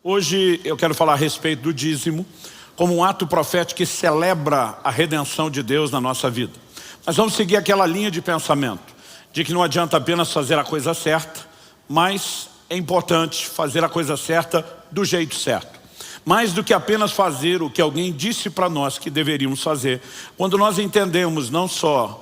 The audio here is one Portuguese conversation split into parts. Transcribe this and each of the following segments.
Hoje eu quero falar a respeito do dízimo como um ato profético que celebra a redenção de Deus na nossa vida. Mas vamos seguir aquela linha de pensamento de que não adianta apenas fazer a coisa certa, mas é importante fazer a coisa certa do jeito certo. Mais do que apenas fazer o que alguém disse para nós que deveríamos fazer. Quando nós entendemos não só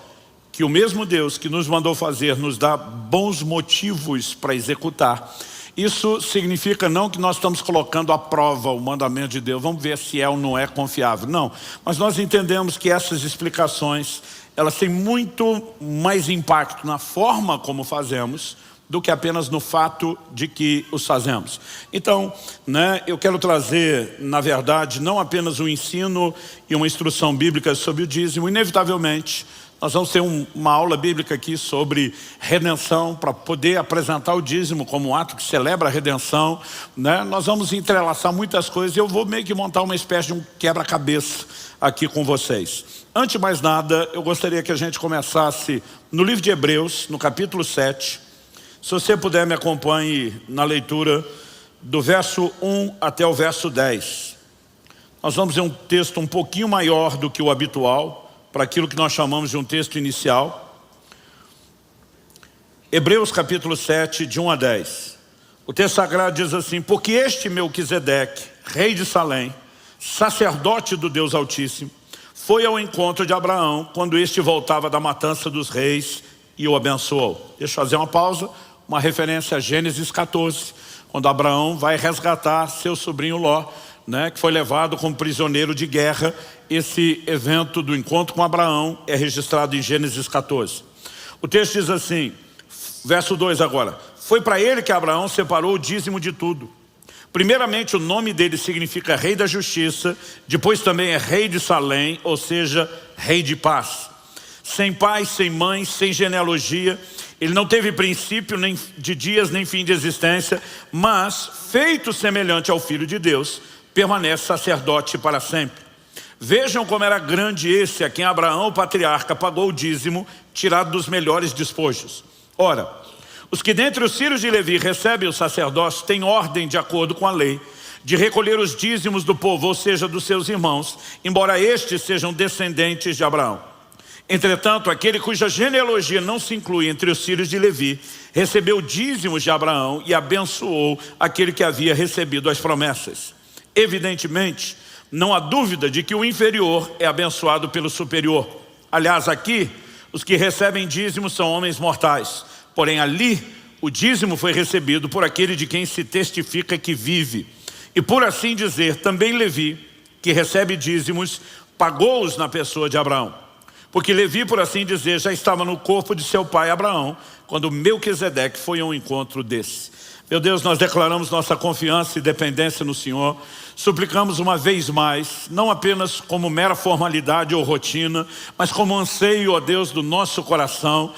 que o mesmo Deus que nos mandou fazer nos dá bons motivos para executar, isso significa não que nós estamos colocando à prova o mandamento de Deus, vamos ver se é ou não é confiável, não. Mas nós entendemos que essas explicações, elas têm muito mais impacto na forma como fazemos do que apenas no fato de que os fazemos. Então, eu quero trazer, na verdade, não apenas um ensino e uma instrução bíblica sobre o dízimo. Inevitavelmente, nós vamos ter uma aula bíblica aqui sobre redenção, para poder apresentar o dízimo como um ato que celebra a redenção. Nós vamos entrelaçar muitas coisas e eu vou meio que montar uma espécie de um quebra-cabeça aqui com vocês. Antes de mais nada, eu gostaria que a gente começasse no livro de Hebreus, no capítulo 7. Se você puder, me acompanhe na leitura do verso 1 até o verso 10. Nós vamos ver um texto um pouquinho maior do que o habitual, para aquilo que nós chamamos de um texto inicial. Hebreus capítulo 7, de 1 a 10. O texto sagrado diz assim: porque este Melquisedeque, rei de Salém, sacerdote do Deus Altíssimo, foi ao encontro de Abraão quando este voltava da matança dos reis e o abençoou. Deixa eu fazer uma pausa, uma referência a Gênesis 14, quando Abraão vai resgatar seu sobrinho Ló, que foi levado como prisioneiro de guerra. Esse evento do encontro com Abraão é registrado em Gênesis 14. O texto diz assim, verso 2 agora: foi para ele que Abraão separou o dízimo de tudo. Primeiramente, o nome dele significa rei da justiça, depois também é rei de Salém, ou seja, rei de paz. Sem pai, sem mãe, sem genealogia, ele não teve princípio nem de dias nem fim de existência, mas, feito semelhante ao Filho de Deus, permanece sacerdote para sempre. Vejam como era grande esse a quem Abraão, o patriarca, pagou o dízimo, tirado dos melhores despojos. Ora, os que dentre os filhos de Levi recebem o sacerdócio têm ordem, de acordo com a lei, de recolher os dízimos do povo, ou seja, dos seus irmãos, embora estes sejam descendentes de Abraão. Entretanto, aquele cuja genealogia não se inclui entre os filhos de Levi, recebeu dízimos de Abraão e abençoou aquele que havia recebido as promessas. Evidentemente, não há dúvida de que o inferior é abençoado pelo superior. Aliás, aqui, os que recebem dízimos são homens mortais. Porém, ali, o dízimo foi recebido por aquele de quem se testifica que vive. E por assim dizer, também Levi, que recebe dízimos, pagou-os na pessoa de Abraão. Porque Levi, por assim dizer, já estava no corpo de seu pai Abraão, quando Melquisedeque foi ao encontro desse. Meu Deus, nós declaramos nossa confiança e dependência no Senhor. Suplicamos uma vez mais, não apenas como mera formalidade ou rotina, mas como anseio, ó Deus, do nosso coração.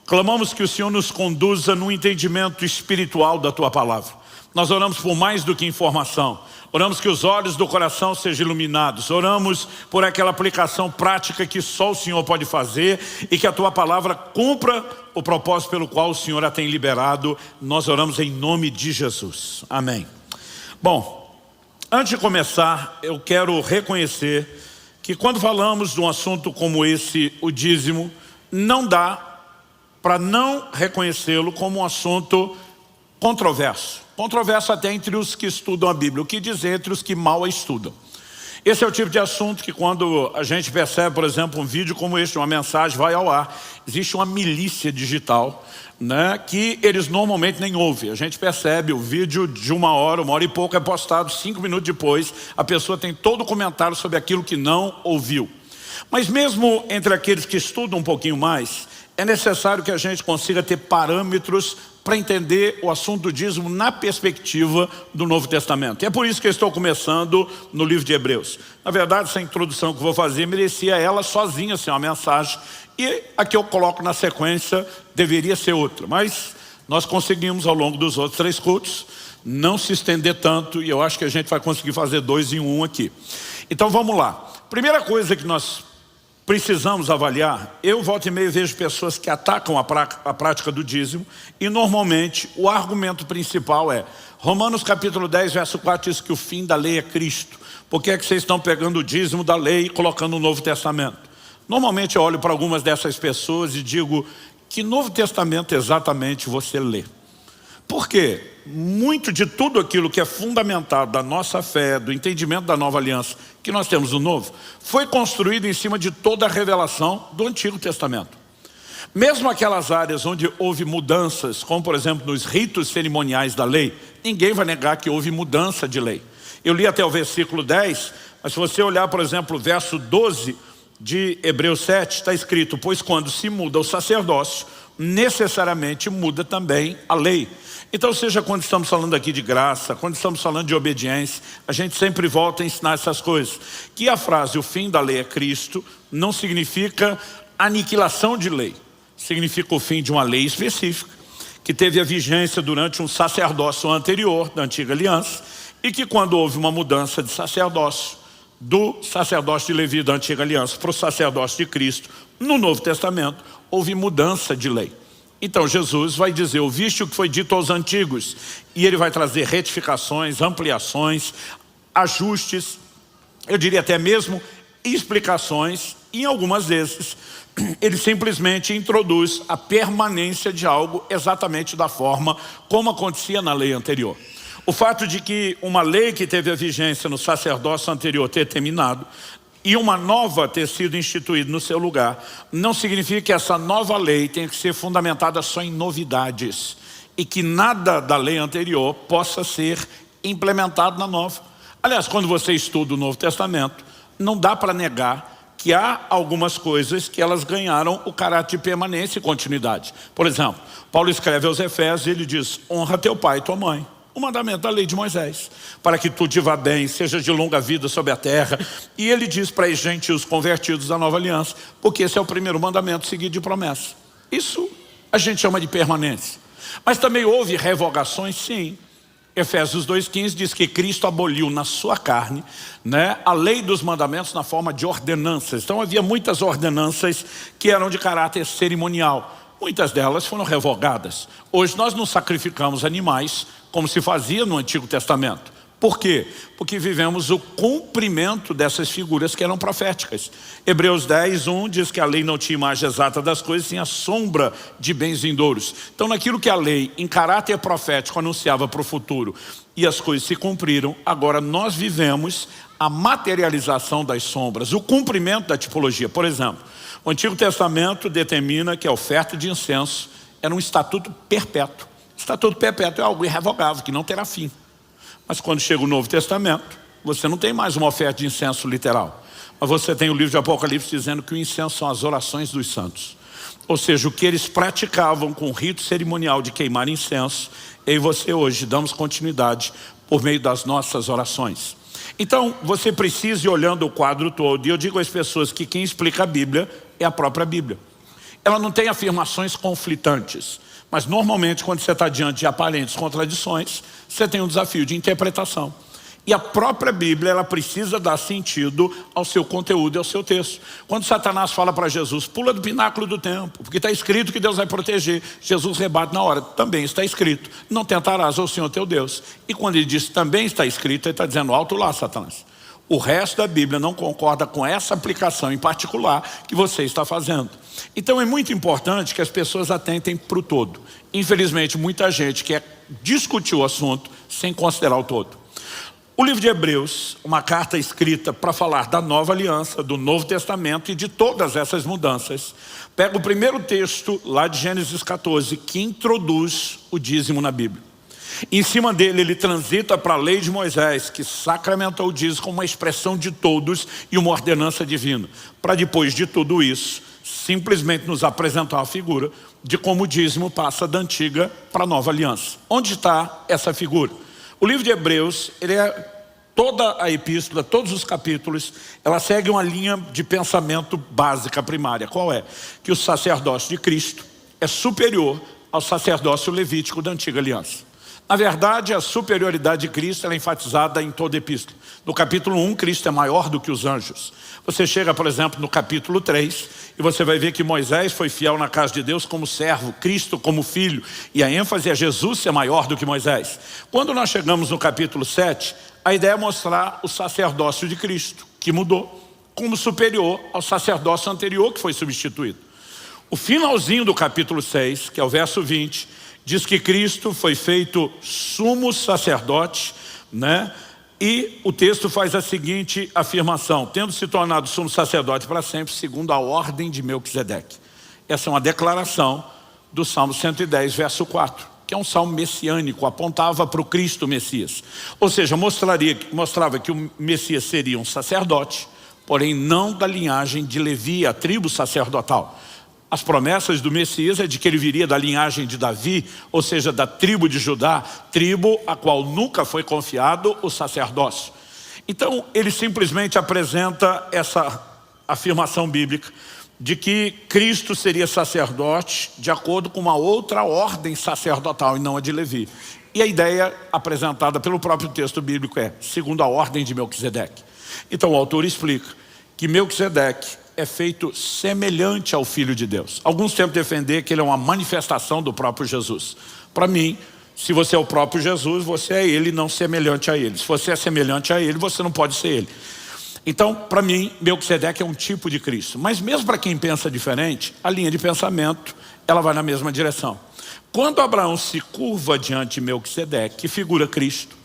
Clamamos que o Senhor nos conduza no entendimento espiritual da Tua palavra. Nós oramos por mais do que informação. Oramos que os olhos do coração sejam iluminados. Oramos por aquela aplicação prática que só o Senhor pode fazer e que a Tua palavra cumpra o propósito pelo qual o Senhor a tem liberado. Nós oramos em nome de Jesus. Amém. Bom, antes de começar, eu quero reconhecer que quando falamos de um assunto como esse, o dízimo, não dá para não reconhecê-lo como um assunto controverso. Controverso até entre os que estudam a Bíblia. O que dizer entre os que mal a estudam? Esse é o tipo de assunto que quando a gente percebe, por exemplo, um vídeo como este, uma mensagem vai ao ar, existe uma milícia digital, que eles normalmente nem ouvem. A gente percebe o vídeo de uma hora e pouco é postado, 5 minutos depois, a pessoa tem todo o comentário sobre aquilo que não ouviu. Mas mesmo entre aqueles que estudam um pouquinho mais, é necessário que a gente consiga ter parâmetros para entender o assunto do dízimo na perspectiva do Novo Testamento. E é por isso que eu estou começando no livro de Hebreus. Na verdade, essa introdução que eu vou fazer merecia ela sozinha ser uma mensagem, e a que eu coloco na sequência deveria ser outra. Mas nós conseguimos ao longo dos outros 3 cultos não se estender tanto, e eu acho que a gente vai conseguir fazer 2 em 1 aqui. Então vamos lá. Primeira coisa que nós precisamos avaliar, eu volta e meia vejo pessoas que atacam a prática do dízimo, e normalmente o argumento principal é: Romanos capítulo 10, verso 4 diz que o fim da lei é Cristo. Por que é que vocês estão pegando o dízimo da lei e colocando no Novo Testamento? Normalmente eu olho para algumas dessas pessoas e digo, que Novo Testamento exatamente você lê? Por quê? Muito de tudo aquilo que é fundamentado da nossa fé, do entendimento da nova aliança que nós temos no Novo, foi construído em cima de toda a revelação do Antigo Testamento. Mesmo aquelas áreas onde houve mudanças, como por exemplo nos ritos cerimoniais da lei, ninguém vai negar que houve mudança de lei. Eu li até o versículo 10, mas se você olhar, por exemplo, o verso 12 de Hebreus 7, está escrito, pois quando se muda o sacerdócio, necessariamente muda também a lei. Então, seja quando estamos falando aqui de graça, quando estamos falando de obediência, a gente sempre volta a ensinar essas coisas. Que a frase, o fim da lei é Cristo, não significa aniquilação de lei. Significa o fim de uma lei específica, que teve a vigência durante um sacerdócio anterior, da antiga aliança, e que quando houve uma mudança de sacerdócio, do sacerdócio de Levi da antiga aliança para o sacerdócio de Cristo, no Novo Testamento, houve mudança de lei. Então Jesus vai dizer, ouviste o que foi dito aos antigos, e ele vai trazer retificações, ampliações, ajustes, eu diria até mesmo explicações, e em algumas vezes ele simplesmente introduz a permanência de algo exatamente da forma como acontecia na lei anterior. O fato de que uma lei que teve a vigência no sacerdócio anterior ter terminado e uma nova ter sido instituída no seu lugar, não significa que essa nova lei tenha que ser fundamentada só em novidades e que nada da lei anterior possa ser implementado na nova. Aliás, quando você estuda o Novo Testamento, não dá para negar que há algumas coisas que elas ganharam o caráter de permanência e continuidade. Por exemplo, Paulo escreve aos Efésios e ele diz, honra teu pai e tua mãe. O mandamento da lei de Moisés, para que tu te vá bem, seja de longa vida sobre a terra. E ele diz para os gentios convertidos da nova aliança, porque esse é o primeiro mandamento seguido de promessa. Isso a gente chama de permanência. Mas também houve revogações, sim. Efésios 2,15 diz que Cristo aboliu na sua carne, a lei dos mandamentos na forma de ordenanças. Então havia muitas ordenanças que eram de caráter cerimonial. Muitas delas foram revogadas. Hoje nós não sacrificamos animais como se fazia no Antigo Testamento. Por quê? Porque vivemos o cumprimento dessas figuras que eram proféticas. Hebreus 10:1 diz que a lei não tinha imagem exata das coisas, tinha sombra de bens vindouros. Então naquilo que a lei em caráter profético anunciava para o futuro e as coisas se cumpriram, agora nós vivemos a materialização das sombras, o cumprimento da tipologia. Por exemplo, o Antigo Testamento determina que a oferta de incenso era um estatuto perpétuo. Estatuto perpétuo é algo irrevogável, que não terá fim. Mas quando chega o Novo Testamento, você não tem mais uma oferta de incenso literal. Mas você tem o livro de Apocalipse dizendo que o incenso são as orações dos santos. Ou seja, o que eles praticavam com o rito cerimonial de queimar incenso, eu e você hoje damos continuidade por meio das nossas orações. Então, você precisa ir olhando o quadro todo. E eu digo às pessoas que quem explica a Bíblia é a própria Bíblia. Ela não tem afirmações conflitantes. Mas normalmente quando você está diante de aparentes contradições, você tem um desafio de interpretação. E a própria Bíblia, ela precisa dar sentido ao seu conteúdo e ao seu texto. Quando Satanás fala para Jesus, pula do pináculo do templo, porque está escrito que Deus vai proteger. Jesus rebate na hora, também está escrito, não tentarás ao Senhor teu Deus. E quando ele diz também está escrito, ele está dizendo alto lá, Satanás. O resto da Bíblia não concorda com essa aplicação em particular que você está fazendo. Então é muito importante que as pessoas atentem para o todo. Infelizmente, muita gente quer discutir o assunto sem considerar o todo. O livro de Hebreus, uma carta escrita para falar da nova aliança, do Novo Testamento e de todas essas mudanças, pega o primeiro texto lá de Gênesis 14, que introduz o dízimo na Bíblia. Em cima dele ele transita para a lei de Moisés, que sacramentou o dízimo como uma expressão de todos e uma ordenança divina. Para depois de tudo isso, simplesmente nos apresentar uma figura de como o dízimo passa da antiga para a nova aliança. Onde está essa figura? O livro de Hebreus, toda a epístola, todos os capítulos, ela segue uma linha de pensamento básica primária. Qual é? Que o sacerdócio de Cristo é superior ao sacerdócio levítico da antiga aliança. Na verdade, a superioridade de Cristo ela é enfatizada em toda a epístola. No capítulo 1, Cristo é maior do que os anjos. Você chega, por exemplo, no capítulo 3, e você vai ver que Moisés foi fiel na casa de Deus como servo, Cristo como filho, e a ênfase é Jesus ser maior do que Moisés. Quando nós chegamos no capítulo 7, a ideia é mostrar o sacerdócio de Cristo, que mudou, como superior ao sacerdócio anterior que foi substituído. O finalzinho do capítulo 6, que é o verso 20, diz que Cristo foi feito sumo sacerdote, né? E o texto faz a seguinte afirmação: tendo se tornado sumo sacerdote para sempre, segundo a ordem de Melquisedeque. Essa é uma declaração do Salmo 110, verso 4, que é um salmo messiânico, apontava para o Cristo Messias. Ou seja, mostrava que o Messias seria um sacerdote, porém não da linhagem de Levi, a tribo sacerdotal. As promessas do Messias é de que ele viria da linhagem de Davi, ou seja, da tribo de Judá, tribo a qual nunca foi confiado o sacerdócio. Então, ele simplesmente apresenta essa afirmação bíblica de que Cristo seria sacerdote de acordo com uma outra ordem sacerdotal e não a de Levi. E a ideia apresentada pelo próprio texto bíblico é segundo a ordem de Melquisedeque. Então, o autor explica que Melquisedeque é feito semelhante ao Filho de Deus. Alguns tentam defender que ele é uma manifestação do próprio Jesus. Para mim, se você é o próprio Jesus, você é ele, não semelhante a ele. Se você é semelhante a ele, você não pode ser ele. Então, para mim, Melquisedeque é um tipo de Cristo. Mas mesmo para quem pensa diferente, a linha de pensamento, ela vai na mesma direção. Quando Abraão se curva diante de Melquisedeque, que figura Cristo,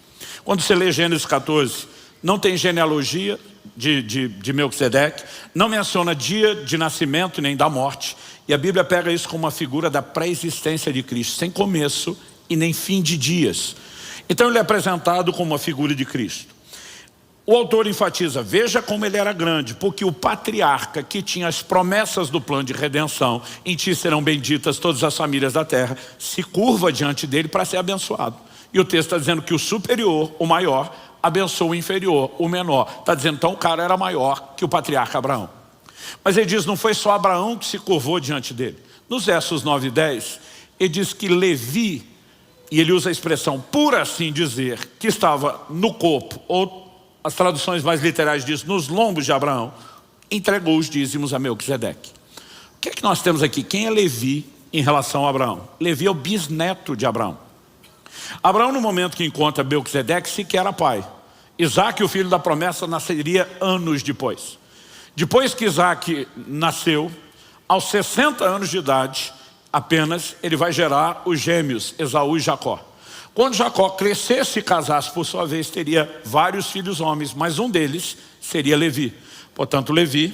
quando você lê Gênesis 14, não tem genealogia de Melquisedeque, não menciona dia de nascimento nem da morte, e a Bíblia pega isso como uma figura da pré-existência de Cristo, sem começo e nem fim de dias. Então ele é apresentado como uma figura de Cristo. O autor enfatiza, veja como ele era grande, porque o patriarca que tinha as promessas do plano de redenção, em ti serão benditas todas as famílias da terra, se curva diante dele para ser abençoado. E o texto está dizendo que o superior, o maior, abençoa o inferior, o menor. Está dizendo, então o cara era maior que o patriarca Abraão. Mas ele diz, não foi só Abraão que se curvou diante dele. Nos versos 9 e 10, ele diz que Levi, e ele usa a expressão por assim dizer, que estava no corpo, ou as traduções mais literais dizem, nos lombos de Abraão, entregou os dízimos a Melquisedeque. O que é que nós temos aqui? Quem é Levi em relação a Abraão? Levi é o bisneto de Abraão. Abraão, no momento que encontra Melquisedeque, sequer era pai. Isaac, o filho da promessa, nasceria anos depois. Depois que Isaac nasceu, aos 60 anos de idade, apenas, ele vai gerar os gêmeos, Esaú e Jacó. Quando Jacó crescesse e casasse, por sua vez, teria vários filhos homens, mas um deles seria Levi. Portanto, Levi,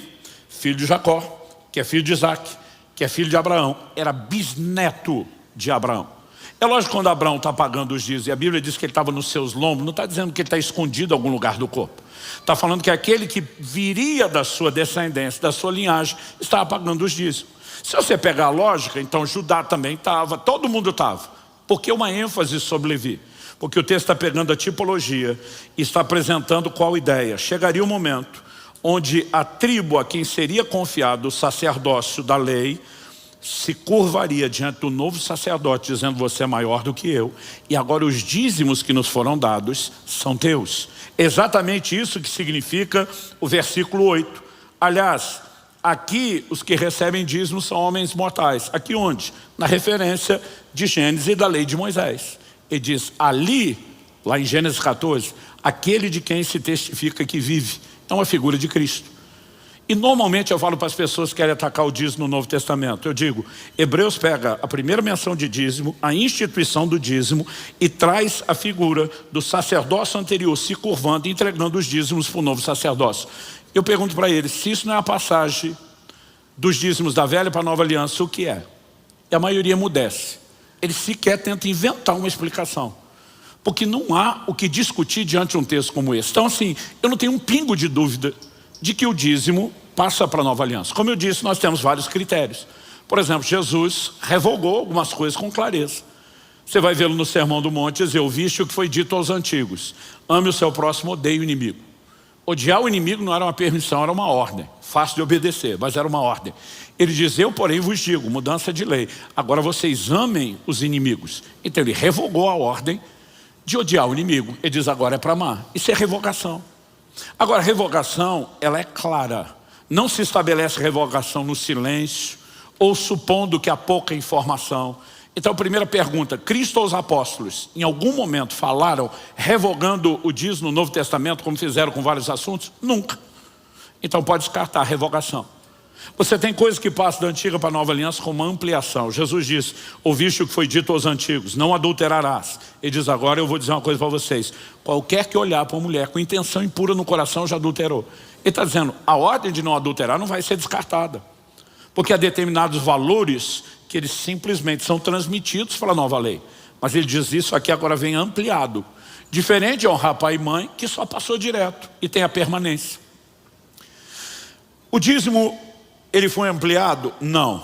filho de Jacó, que é filho de Isaac, que é filho de Abraão, era bisneto de Abraão. É lógico, quando Abraão está pagando os dízimos, e a Bíblia diz que ele estava nos seus lombos, não está dizendo que ele está escondido em algum lugar do corpo. Está falando que aquele que viria da sua descendência, da sua linhagem, estava pagando os dízimos. Se você pegar a lógica, então Judá também estava, todo mundo estava. Por que uma ênfase sobre Levi? Porque o texto está pegando a tipologia e está apresentando qual ideia. Chegaria um momento onde a tribo a quem seria confiado o sacerdócio da lei se curvaria diante do novo sacerdote, dizendo, você é maior do que eu, e agora os dízimos que nos foram dados são teus. Exatamente isso que significa o versículo 8. Aliás, aqui os que recebem dízimos são homens mortais. Aqui onde? Na referência de Gênesis e da lei de Moisés. Ele diz, ali, lá em Gênesis 14, aquele de quem se testifica que vive. É uma figura de Cristo. E normalmente eu falo para as pessoas que querem atacar o dízimo no Novo Testamento. Eu digo, Hebreus pega a primeira menção de dízimo, a instituição do dízimo, e traz a figura do sacerdócio anterior se curvando e entregando os dízimos para o novo sacerdócio. Eu pergunto para eles, se isso não é a passagem dos dízimos da velha para a nova aliança, o que é? E a maioria emudece. Eles sequer tentam inventar uma explicação. Porque não há o que discutir diante de um texto como esse. Então assim, eu não tenho um pingo de dúvida de que o dízimo passa para a nova aliança. Como eu disse, nós temos vários critérios. Por exemplo, Jesus revogou algumas coisas com clareza. Você vai vê-lo no Sermão do Monte dizer, ouviste o que foi dito aos antigos. Ame o seu próximo, odeie o inimigo. Odiar o inimigo não era uma permissão, era uma ordem. Fácil de obedecer, mas era uma ordem. Ele diz, eu porém vos digo, mudança de lei. Agora vocês amem os inimigos. Então ele revogou a ordem de odiar o inimigo. Ele diz, agora é para amar. Isso é revogação. Agora, a revogação, ela é clara. Não se estabelece revogação no silêncio ou supondo que há pouca informação. Então, primeira pergunta, Cristo ou os apóstolos, em algum momento falaram revogando o dízimo no Novo Testamento, como fizeram com vários assuntos? Nunca. Então pode descartar a revogação. Você tem coisas que passam da antiga para a nova aliança com uma ampliação. Jesus diz, ouviste o que foi dito aos antigos, não adulterarás. Ele diz, agora eu vou dizer uma coisa para vocês. Qualquer que olhar para uma mulher com intenção impura no coração já adulterou. Ele está dizendo, a ordem de não adulterar não vai ser descartada. Porque há determinados valores que eles simplesmente são transmitidos pela nova lei. Mas ele diz isso aqui agora vem ampliado. Diferente de honrar pai e mãe, que só passou direto e tem a permanência. O dízimo, ele foi ampliado? Não.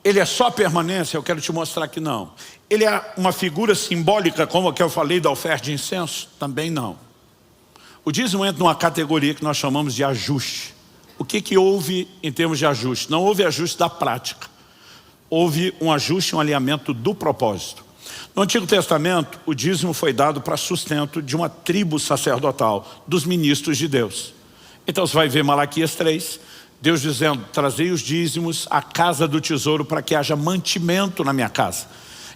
Ele é só permanência? Eu quero te mostrar que não. Ele é uma figura simbólica, como a que eu falei da oferta de incenso? Também não. O dízimo entra numa categoria que nós chamamos de ajuste. O que houve em termos de ajuste? Não houve ajuste da prática. Houve um ajuste, um alinhamento do propósito. No Antigo Testamento, o dízimo foi dado para sustento de uma tribo sacerdotal, dos ministros de Deus. Então você vai ver Malaquias 3, Deus dizendo, trazei os dízimos à casa do tesouro para que haja mantimento na minha casa.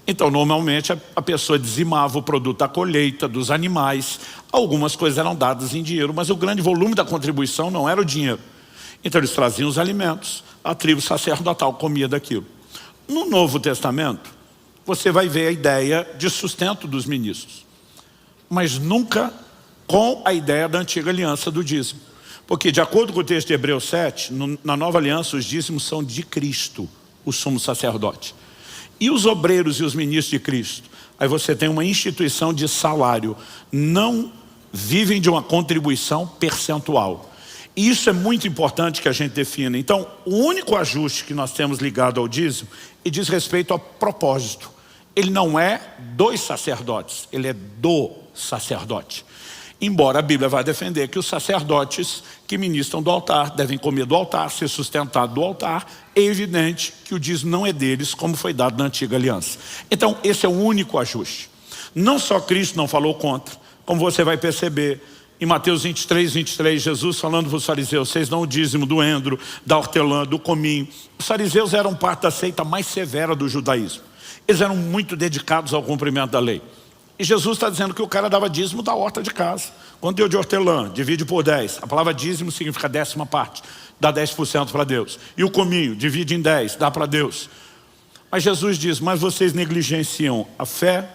Então normalmente a pessoa dizimava o produto da colheita, dos animais. Algumas coisas eram dadas em dinheiro, mas o grande volume da contribuição não era o dinheiro. Então eles traziam os alimentos, a tribo sacerdotal comia daquilo. No Novo Testamento, você vai ver a ideia de sustento dos ministros, mas nunca com a ideia da antiga aliança do dízimo. Porque de acordo com o texto de Hebreus 7, na nova aliança os dízimos são de Cristo, o sumo sacerdote. E os obreiros e os ministros de Cristo? Aí você tem uma instituição de salário, não vivem de uma contribuição percentual. E isso é muito importante que a gente defina. Então, o único ajuste que nós temos ligado ao dízimo e diz respeito ao propósito. Ele não é dos sacerdotes, ele é do sacerdote. Embora a Bíblia vá defender que os sacerdotes que ministram do altar devem comer do altar, ser sustentado do altar, é evidente que o dízimo não é deles, como foi dado na antiga aliança. Então, esse é o único ajuste. Não só Cristo não falou contra, como você vai perceber, em Mateus 23, 23, Jesus falando para os fariseus, vocês dão o dízimo do endro, da hortelã, do cominho. Os fariseus eram parte da seita mais severa do judaísmo. Eles eram muito dedicados ao cumprimento da lei. E Jesus está dizendo que o cara dava dízimo da horta de casa. Quando deu de hortelã, divide por 10. A palavra dízimo significa 10ª parte. Dá 10% para Deus. E o cominho, divide em 10, dá para Deus. Mas Jesus diz, mas vocês negligenciam a fé,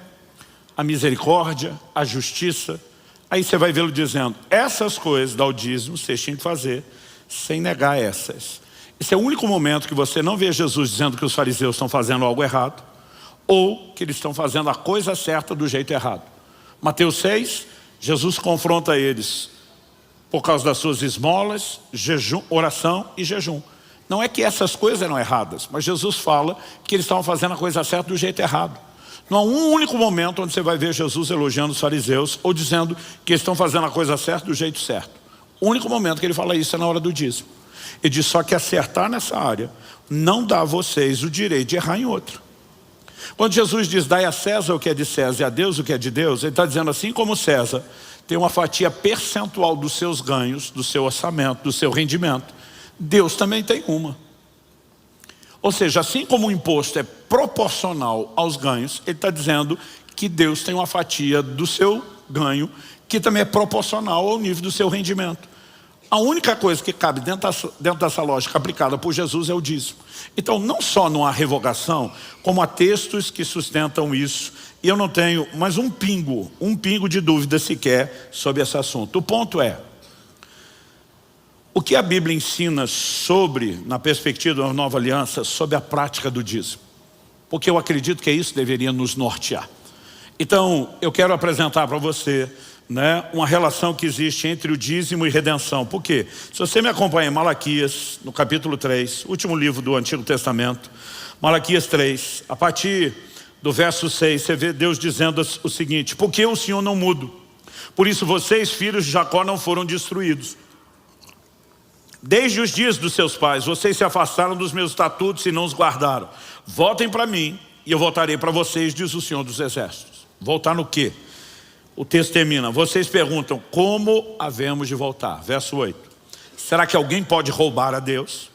a misericórdia, a justiça. Aí você vai vê-lo dizendo, essas coisas dá o dízimo, vocês tinham que fazer, sem negar essas. Esse é o único momento que você não vê Jesus dizendo que os fariseus estão fazendo algo errado, ou que eles estão fazendo a coisa certa do jeito errado. Mateus 6, Jesus confronta eles por causa das suas esmolas, jejum, oração e jejum. Não é que essas coisas eram erradas, mas Jesus fala que eles estavam fazendo a coisa certa do jeito errado. Não há um único momento onde você vai ver Jesus elogiando os fariseus ou dizendo que eles estão fazendo a coisa certa do jeito certo. O único momento que ele fala isso é na hora do dízimo. Ele diz só que acertar nessa área não dá a vocês o direito de errar em outra. Quando Jesus diz, dai a César o que é de César e a Deus o que é de Deus, ele está dizendo assim como César tem uma fatia percentual dos seus ganhos, do seu orçamento, do seu rendimento, Deus também tem uma. Ou seja, assim como o imposto é proporcional aos ganhos, ele está dizendo que Deus tem uma fatia do seu ganho que também é proporcional ao nível do seu rendimento. A única coisa que cabe dentro dessa lógica aplicada por Jesus é o dízimo. Então não só não há revogação, como há textos que sustentam isso. E eu não tenho mais um pingo de dúvida sequer sobre esse assunto. O ponto é, o que a Bíblia ensina sobre, na perspectiva da nova aliança, sobre a prática do dízimo? Porque eu acredito que isso deveria nos nortear. Então eu quero apresentar para você uma relação que existe entre o dízimo e redenção. Por quê? Se você me acompanha em Malaquias, no capítulo 3, último livro do Antigo Testamento, Malaquias 3, a partir do verso 6, você vê Deus dizendo o seguinte, porque o Senhor não muda, por isso vocês, filhos de Jacó, não foram destruídos. Desde os dias dos seus pais, vocês se afastaram dos meus estatutos e não os guardaram. Voltem para mim e eu voltarei para vocês, diz o Senhor dos Exércitos. Voltar no quê? O texto termina, vocês perguntam, como havemos de voltar? Verso 8. Será que alguém pode roubar a Deus?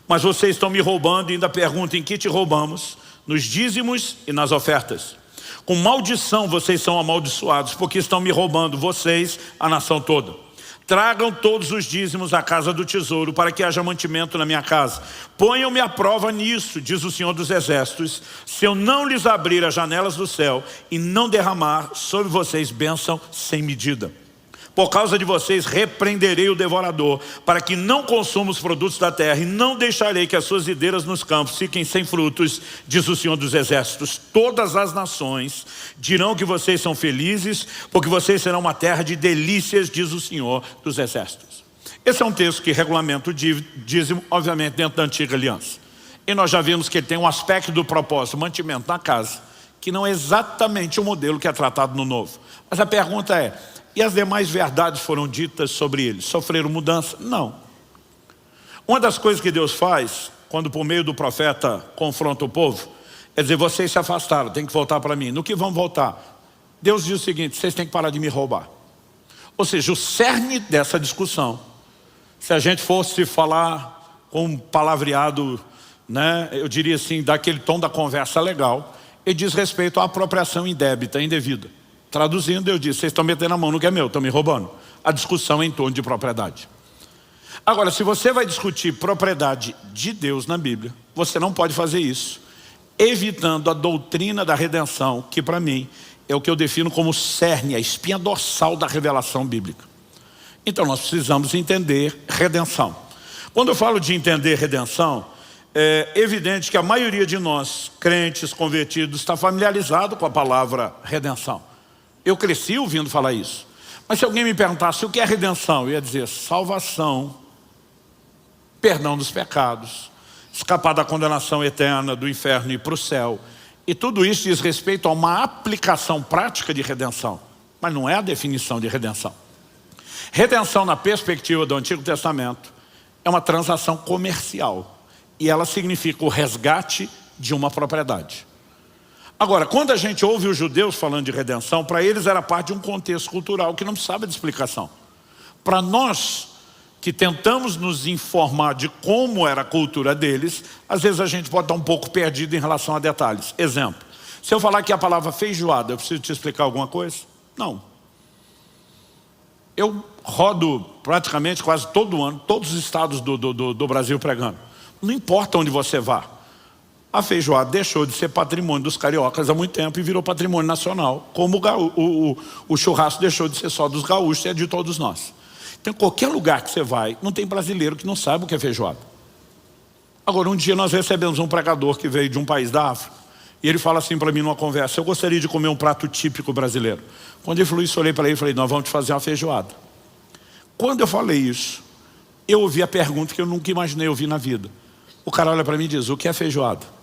Mas vocês estão me roubando e ainda perguntam, em que te roubamos? Nos dízimos e nas ofertas. Com maldição vocês são amaldiçoados, porque estão me roubando, vocês, a nação toda. Tragam todos os dízimos à casa do tesouro, para que haja mantimento na minha casa. Ponham-me à prova nisso, diz o Senhor dos Exércitos, se eu não lhes abrir as janelas do céu e não derramar sobre vocês bênção sem medida. Por causa de vocês repreenderei o devorador, para que não consuma os produtos da terra, e não deixarei que as suas videiras nos campos fiquem sem frutos, diz o Senhor dos Exércitos. Todas as nações dirão que vocês são felizes, porque vocês serão uma terra de delícias, diz o Senhor dos Exércitos. Esse é um texto que regulamenta o dízimo, obviamente dentro da antiga aliança. E nós já vimos que ele tem um aspecto do propósito, mantimento na casa, que não é exatamente o modelo que é tratado no novo. Mas a pergunta é, e as demais verdades foram ditas sobre eles? Sofreram mudança? Não. Uma das coisas que Deus faz, quando por meio do profeta confronta o povo, é dizer, vocês se afastaram, tem que voltar para mim. No que vão voltar? Deus diz o seguinte, vocês têm que parar de me roubar. Ou seja, o cerne dessa discussão, se a gente fosse falar com um palavreado, né, eu diria assim, daquele tom da conversa legal, ele diz respeito à apropriação indébita, indevida. Traduzindo, eu disse, vocês estão metendo a mão no que é meu, estão me roubando. A discussão é em torno de propriedade. Agora, se você vai discutir propriedade de Deus na Bíblia, você não pode fazer isso, evitando a doutrina da redenção, que para mim é o que eu defino como cerne, a espinha dorsal da revelação bíblica. Então nós precisamos entender redenção. Quando eu falo de entender redenção, é evidente que a maioria de nós, crentes, convertidos, está familiarizado com a palavra redenção. Eu cresci ouvindo falar isso. Mas se alguém me perguntasse o que é redenção, eu ia dizer salvação, perdão dos pecados, escapar da condenação eterna do inferno e ir para o céu. E tudo isso diz respeito a uma aplicação prática de redenção. Mas não é a definição de redenção. Redenção na perspectiva do Antigo Testamento é uma transação comercial. E ela significa o resgate de uma propriedade. Agora, quando a gente ouve os judeus falando de redenção, para eles era parte de um contexto cultural que não precisava de explicação. Para nós, que tentamos nos informar de como era a cultura deles, às vezes a gente pode estar um pouco perdido em relação a detalhes. Exemplo, se eu falar que a palavra feijoada, eu preciso te explicar alguma coisa? Não. Eu rodo praticamente quase todo ano, todos os estados do Brasil pregando. Não importa onde você vá. A feijoada deixou de ser patrimônio dos cariocas há muito tempo e virou patrimônio nacional, como o churrasco deixou de ser só dos gaúchos e é de todos nós. Então, qualquer lugar que você vai, não tem brasileiro que não saiba o que é feijoada. Agora, um dia nós recebemos um pregador que veio de um país da África, e ele fala assim para mim numa conversa, eu gostaria de comer um prato típico brasileiro. Quando ele falou isso, eu olhei para ele e falei, nós vamos te fazer uma feijoada. Quando eu falei isso, eu ouvi a pergunta que eu nunca imaginei ouvir na vida. O cara olha para mim e diz, o que é feijoada?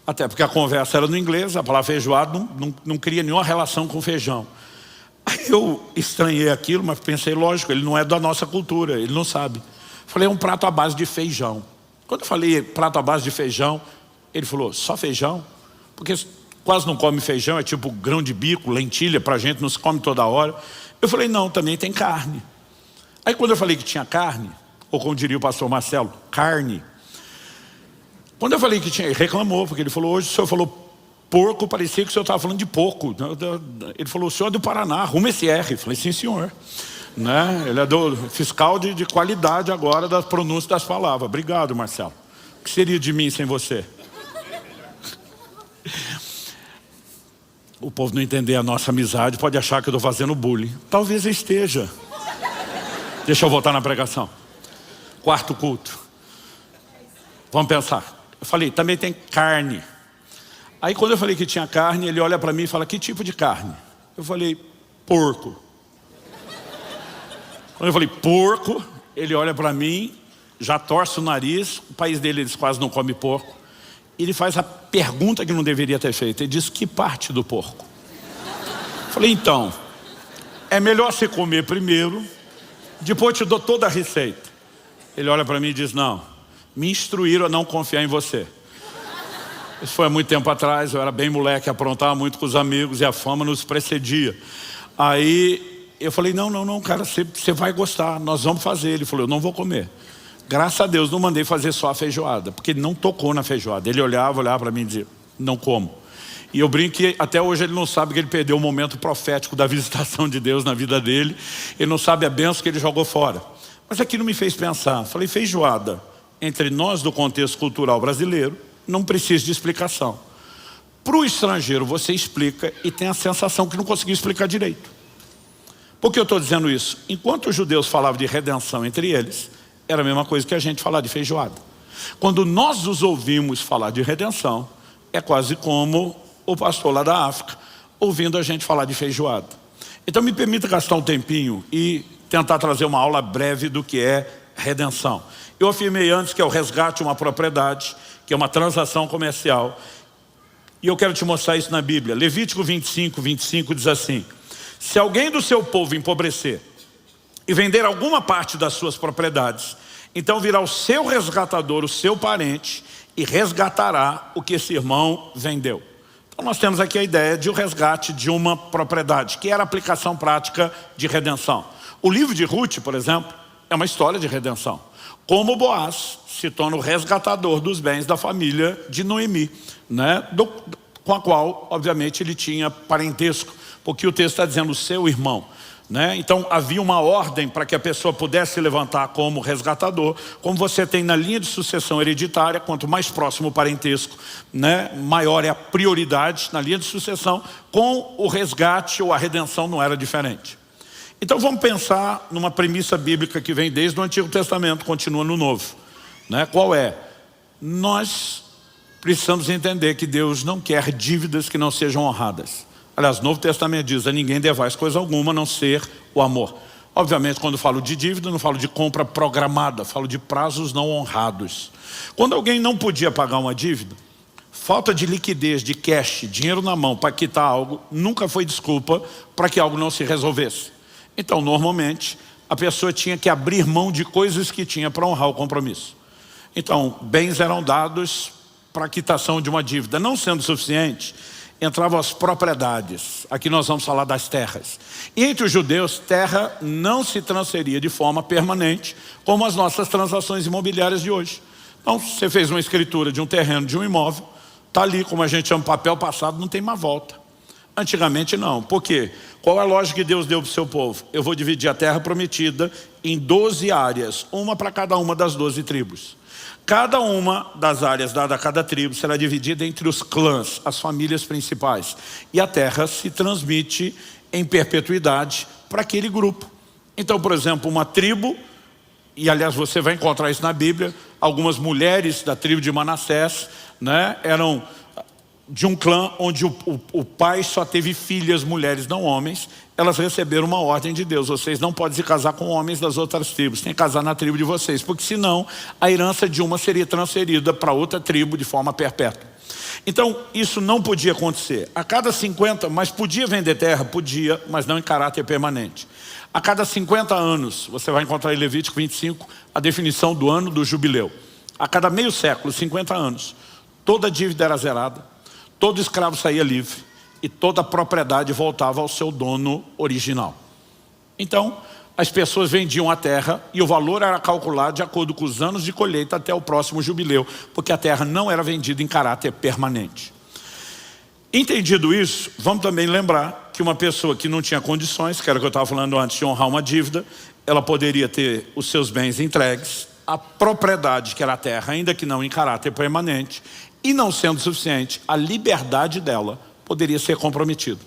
Até porque a conversa era no inglês, a palavra feijoada não cria nenhuma relação com feijão. Aí eu estranhei aquilo, mas pensei, lógico, ele não é da nossa cultura, ele não sabe. Falei, é um prato à base de feijão. Quando eu falei prato à base de feijão, ele falou, só feijão? Porque quase não come feijão, é tipo grão de bico, lentilha, pra gente não se come toda hora. Eu falei, não, também tem carne. Aí quando eu falei que tinha carne, ou como diria o pastor Marcelo, carne. Quando eu falei que tinha, ele reclamou, porque ele falou, hoje o senhor falou porco, parecia que o senhor estava falando de porco. Ele falou, o senhor é do Paraná, arruma esse R. Eu falei, sim senhor. Né? Ele é do fiscal de qualidade agora da pronúncia das palavras. Obrigado, Marcelo. O que seria de mim sem você? O povo não entender a nossa amizade pode achar que eu estou fazendo bullying. Talvez eu esteja. Deixa eu voltar na pregação. Quarto culto. Vamos pensar. Eu falei, também tem carne. Aí quando eu falei que tinha carne, ele olha para mim e fala, que tipo de carne? Eu falei, porco. Quando eu falei, porco, ele olha para mim, já torce o nariz, o país dele eles quase não comem porco. Ele faz a pergunta que não deveria ter feito, ele diz, que parte do porco? Eu falei, então, é melhor você comer primeiro, depois eu te dou toda a receita. Ele olha para mim e diz, não, me instruíram a não confiar em você. Isso foi há muito tempo atrás, eu era bem moleque, aprontava muito com os amigos e a fama nos precedia. Aí eu falei, não, cara, você vai gostar, nós vamos fazer. Ele falou, eu não vou comer. Graças a Deus não mandei fazer só a feijoada, porque ele não tocou na feijoada. Ele olhava para mim e dizia, não como. E eu brinco que até hoje ele não sabe que ele perdeu o momento profético da visitação de Deus na vida dele. Ele não sabe a bênção que ele jogou fora. Mas aquilo me fez pensar. Falei, feijoada, entre nós do contexto cultural brasileiro, não precisa de explicação. Para o estrangeiro você explica e tem a sensação que não conseguiu explicar direito. Por que eu estou dizendo isso? Enquanto os judeus falavam de redenção entre eles, era a mesma coisa que a gente falar de feijoada. Quando nós os ouvimos falar de redenção, é quase como o pastor lá da África ouvindo a gente falar de feijoada. Então me permita gastar um tempinho e tentar trazer uma aula breve do que é redenção. Eu afirmei antes que é o resgate de uma propriedade, que é uma transação comercial. E eu quero te mostrar isso na Bíblia. Levítico 25 diz assim: se alguém do seu povo empobrecer e vender alguma parte das suas propriedades, então virá o seu resgatador, o seu parente, e resgatará o que esse irmão vendeu. Então nós temos aqui a ideia de um resgate de uma propriedade, que era a aplicação prática de redenção. O livro de Ruth, por exemplo, é uma história de redenção. Como Boaz se torna o resgatador dos bens da família de Noemi, né? Com a qual, obviamente, ele tinha parentesco, porque o texto está dizendo o seu irmão, né? Então havia uma ordem para que a pessoa pudesse se levantar como resgatador. Como você tem na linha de sucessão hereditária, quanto mais próximo o parentesco, né, maior é a prioridade na linha de sucessão. Com o resgate ou a redenção não era diferente. Então vamos pensar numa premissa bíblica que vem desde o Antigo Testamento, continua no Novo, né? Qual é? Nós precisamos entender que Deus não quer dívidas que não sejam honradas. Aliás, o Novo Testamento diz, a ninguém devais coisa alguma a não ser o amor. Obviamente, quando falo de dívida, não falo de compra programada, falo de prazos não honrados. Quando alguém não podia pagar uma dívida, falta de liquidez, de cash, dinheiro na mão para quitar algo, nunca foi desculpa para que algo não se resolvesse. Então, normalmente, a pessoa tinha que abrir mão de coisas que tinha para honrar o compromisso. Então, bens eram dados para a quitação de uma dívida. Não sendo suficiente, entravam as propriedades. Aqui nós vamos falar das terras. E entre os judeus, terra não se transferia de forma permanente, como as nossas transações imobiliárias de hoje. Então, você fez uma escritura de um terreno, de um imóvel, está ali, como a gente chama, papel passado, não tem mais volta. Antigamente não. Por quê? Qual é a lógica que Deus deu para o seu povo? Eu vou dividir a terra prometida em 12 áreas, uma para cada uma das 12 tribos. Cada uma das áreas dada a cada tribo será dividida entre os clãs, as famílias principais. E a terra se transmite em perpetuidade para aquele grupo. Então, por exemplo, uma tribo, e aliás você vai encontrar isso na Bíblia, algumas mulheres da tribo de Manassés, né, eram de um clã onde o pai só teve filhas mulheres, não homens. Elas receberam uma ordem de Deus: vocês não podem se casar com homens das outras tribos, tem que casar na tribo de vocês, porque senão a herança de uma seria transferida para outra tribo de forma perpétua. Então isso não podia acontecer. A cada 50, mas podia vender terra? Podia, mas não em caráter permanente. A cada 50 anos, você vai encontrar em Levítico 25 a definição do ano do jubileu. A cada meio século, 50 anos, toda dívida era zerada, todo escravo saía livre e toda a propriedade voltava ao seu dono original. Então, as pessoas vendiam a terra e o valor era calculado de acordo com os anos de colheita até o próximo jubileu, porque a terra não era vendida em caráter permanente. Entendido isso, vamos também lembrar que uma pessoa que não tinha condições, que era o que eu estava falando antes, de honrar uma dívida, ela poderia ter os seus bens entregues, a propriedade, que era a terra, ainda que não em caráter permanente, e não sendo suficiente, a liberdade dela poderia ser comprometida.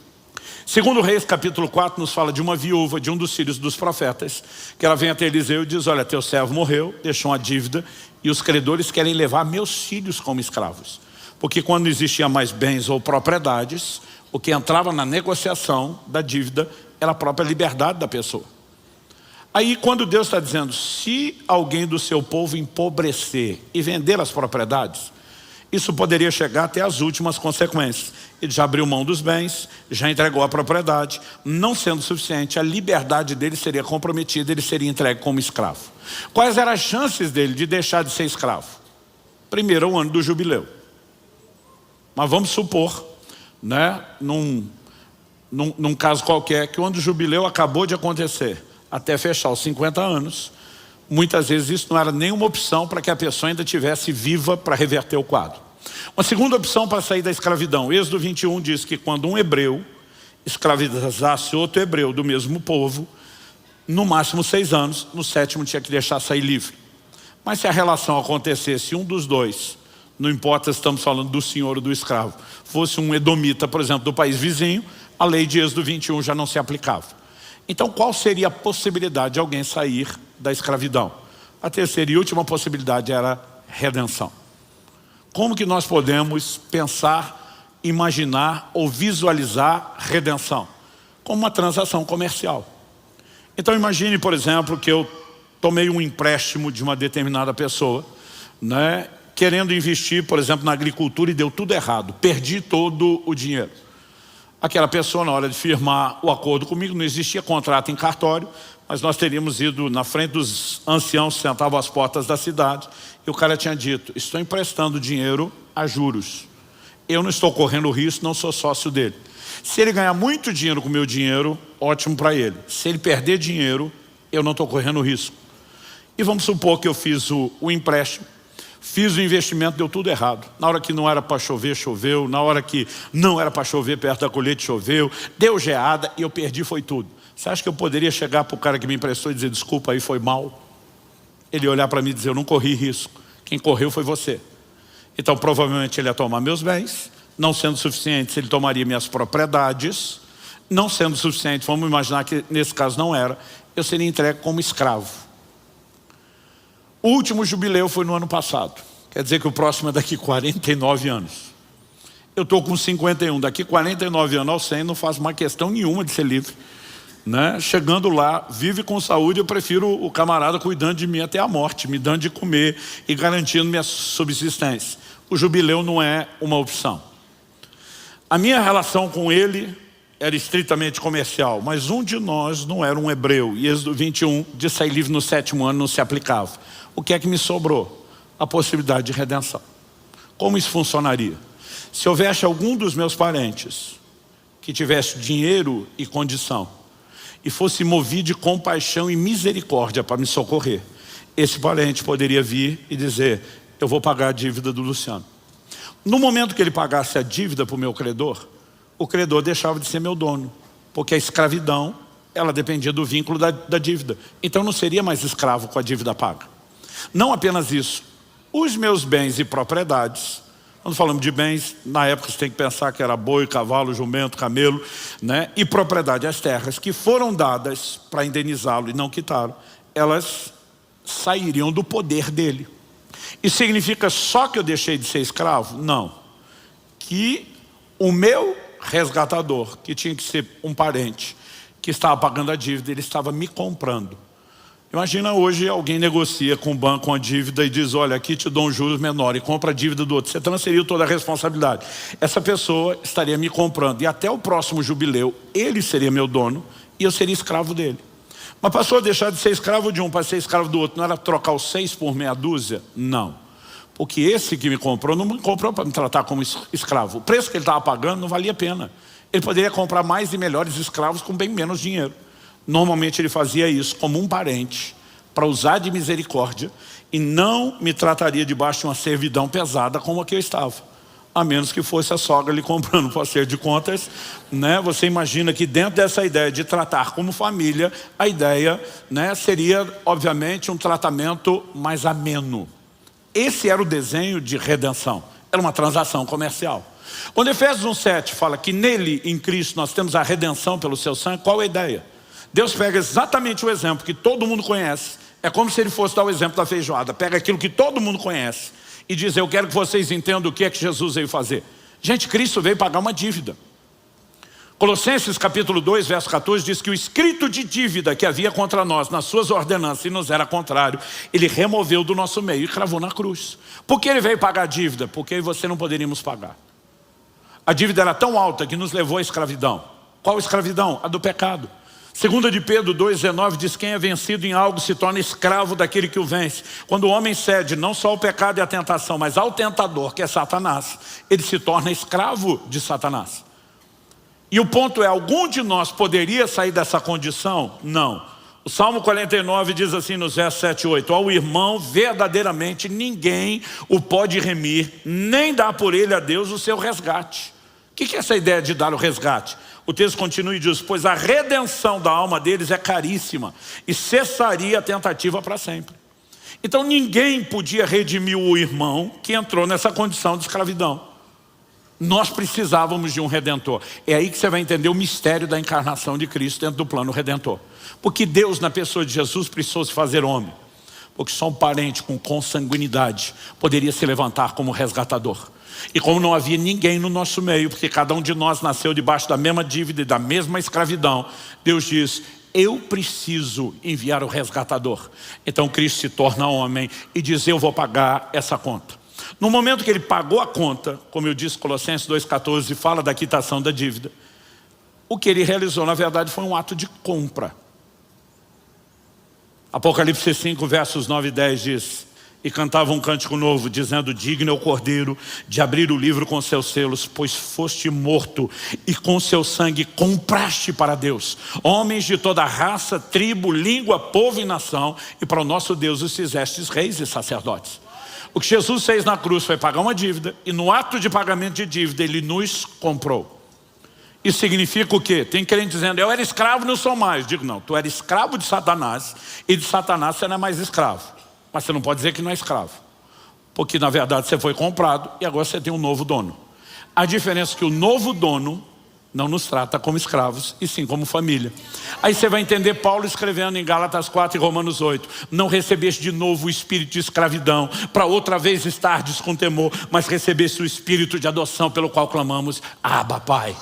Segundo Reis, capítulo 4, nos fala de uma viúva, de um dos filhos dos profetas, que ela vem até Eliseu e diz: olha, teu servo morreu, deixou uma dívida, e os credores querem levar meus filhos como escravos. Porque quando não existia mais bens ou propriedades, o que entrava na negociação da dívida era a própria liberdade da pessoa. Aí quando Deus está dizendo, se alguém do seu povo empobrecer e vender as propriedades, isso poderia chegar até as últimas consequências. Ele já abriu mão dos bens, já entregou a propriedade, não sendo suficiente, a liberdade dele seria comprometida, ele seria entregue como escravo. Quais eram as chances dele de deixar de ser escravo? Primeiro, o ano do jubileu. Mas vamos supor, né, num caso qualquer, que quando o jubileu acabou de acontecer, até fechar os 50 anos, muitas vezes isso não era nenhuma opção para que a pessoa ainda estivesse viva para reverter o quadro. Uma segunda opção para sair da escravidão. Êxodo 21 diz que quando um hebreu escravizasse outro hebreu do mesmo povo, no máximo 6 anos, no 7º tinha que deixar sair livre. Mas se a relação acontecesse, um dos dois, não importa se estamos falando do senhor ou do escravo, fosse um edomita, por exemplo, do país vizinho, a lei de Êxodo 21 já não se aplicava. Então qual seria a possibilidade de alguém sair da escravidão? A terceira e última possibilidade era redenção. Como que nós podemos pensar, imaginar ou visualizar redenção? Como uma transação comercial. Então imagine, por exemplo, que eu tomei um empréstimo de uma determinada pessoa, né, querendo investir, por exemplo, na agricultura e deu tudo errado. Perdi todo o dinheiro. Aquela pessoa, na hora de firmar o acordo comigo, não existia contrato em cartório, mas nós teríamos ido na frente dos anciãos que sentavam às portas da cidade, e o cara tinha dito: estou emprestando dinheiro a juros. Eu não estou correndo risco, não sou sócio dele. Se ele ganhar muito dinheiro com o meu dinheiro, ótimo para ele. Se ele perder dinheiro, eu não estou correndo risco. E vamos supor que eu fiz o empréstimo, fiz o investimento, deu tudo errado. Na hora que não era para chover, choveu. Na hora que não era para chover perto da colheita, choveu. Deu geada e eu perdi, foi tudo. Você acha que eu poderia chegar para o cara que me emprestou e dizer: desculpa, aí foi mal? Ele ia olhar para mim e dizer: eu não corri risco. Quem correu foi você. Então provavelmente ele ia tomar meus bens. Não sendo suficiente, ele tomaria minhas propriedades. Não sendo suficiente, vamos imaginar que nesse caso não era, eu seria entregue como escravo. O último jubileu foi no ano passado. Quer dizer que o próximo é daqui 49 anos. Eu estou com 51, daqui 49 anos ao 100, não faço mais questão nenhuma de ser livre, né? Chegando lá, vive com saúde, eu prefiro o camarada cuidando de mim até a morte, me dando de comer e garantindo minha subsistência. O jubileu não é uma opção. A minha relação com ele era estritamente comercial, mas um de nós não era um hebreu, e Êxodo 21 de sair livre no 7º ano não se aplicava. O que é que me sobrou? A possibilidade de redenção. Como isso funcionaria? Se houvesse algum dos meus parentes que tivesse dinheiro e condição e fosse movido de compaixão e misericórdia para me socorrer, esse parente poderia vir e dizer: eu vou pagar a dívida do Luciano. No momento que ele pagasse a dívida para o meu credor, o credor deixava de ser meu dono, porque a escravidão, ela dependia do vínculo da dívida. Então não seria mais escravo com a dívida paga. Não apenas isso, os meus bens e propriedades, quando falamos de bens, na época você tem que pensar que era boi, cavalo, jumento, camelo, né? E propriedade, as terras que foram dadas para indenizá-lo e não quitaram, elas sairiam do poder dele. Isso significa só que eu deixei de ser escravo? Não. Que o meu resgatador, que tinha que ser um parente, que estava pagando a dívida, ele estava me comprando. Imagina hoje alguém negocia com o banco uma dívida e diz: olha, aqui te dou um juros menor, e compra a dívida do outro. Você transferiu toda a responsabilidade. Essa pessoa estaria me comprando, e até o próximo jubileu, ele seria meu dono e eu seria escravo dele. Mas passou a deixar de ser escravo de um para ser escravo do outro. Não era trocar os 6 por meia dúzia? Não. Porque esse que me comprou, não me comprou para me tratar como escravo. O preço que ele estava pagando não valia a pena. Ele poderia comprar mais e melhores escravos com bem menos dinheiro. Normalmente ele fazia isso como um parente, para usar de misericórdia, e não me trataria debaixo de uma servidão pesada como a que eu estava. A menos que fosse a sogra lhe comprando para acerto de contas, né? Você imagina que dentro dessa ideia de tratar como família, a ideia, né, seria obviamente um tratamento mais ameno. Esse era o desenho de redenção. Era uma transação comercial. Quando Efésios 1:7 fala que nele, em Cristo, nós temos a redenção pelo seu sangue, qual é a ideia? Deus pega exatamente o exemplo que todo mundo conhece. É como se ele fosse dar o exemplo da feijoada. Pega aquilo que todo mundo conhece e diz: eu quero que vocês entendam o que é que Jesus veio fazer. Gente, Cristo veio pagar uma dívida. Colossenses capítulo 2, verso 14 diz que o escrito de dívida que havia contra nós nas suas ordenanças e nos era contrário, ele removeu do nosso meio e cravou na cruz. Por que ele veio pagar a dívida? Porque você não poderíamos pagar. A dívida era tão alta que nos levou à escravidão. Qual escravidão? A do pecado. Segunda de Pedro 2,19 diz: quem é vencido em algo se torna escravo daquele que o vence. Quando o homem cede não só ao pecado e à tentação, mas ao tentador, que é Satanás, ele se torna escravo de Satanás. E o ponto é, algum de nós poderia sair dessa condição? Não. O Salmo 49 diz assim nos versos 7 e 8: ao irmão verdadeiramente ninguém o pode remir, nem dar por ele a Deus o seu resgate. O que é essa ideia de dar o resgate? O texto continua e diz: pois a redenção da alma deles é caríssima e cessaria a tentativa para sempre. Então ninguém podia redimir o irmão que entrou nessa condição de escravidão. Nós precisávamos de um Redentor. É aí que você vai entender o mistério da encarnação de Cristo dentro do plano Redentor. Porque Deus, na pessoa de Jesus, precisou se fazer homem. Porque só um parente com consanguinidade poderia se levantar como resgatador. E como não havia ninguém no nosso meio, porque cada um de nós nasceu debaixo da mesma dívida e da mesma escravidão, Deus diz: eu preciso enviar o resgatador. Então Cristo se torna homem e diz: eu vou pagar essa conta. No momento que ele pagou a conta, como eu disse, Colossenses 2,14 fala da quitação da dívida, o que ele realizou na verdade foi um ato de compra. Apocalipse 5 versos 9 e 10 diz: e cantava um cântico novo, dizendo: digno é o Cordeiro de abrir o livro com seus selos, pois foste morto e com seu sangue compraste para Deus homens de toda raça, tribo, língua, povo e nação, e para o nosso Deus os fizestes reis e sacerdotes. O que Jesus fez na cruz foi pagar uma dívida, e no ato de pagamento de dívida ele nos comprou. Isso significa o quê? Tem crente dizendo: eu era escravo, não sou mais. Digo: não, tu era escravo de Satanás, e de Satanás você não é mais escravo. Mas você não pode dizer que não é escravo, porque na verdade você foi comprado e agora você tem um novo dono. A diferença é que o novo dono não nos trata como escravos, e sim como família. Aí você vai entender Paulo escrevendo em Gálatas 4 e Romanos 8: não recebeste de novo o espírito de escravidão, para outra vez estardes com temor, mas recebeste o espírito de adoção, pelo qual clamamos: Abba, Pai.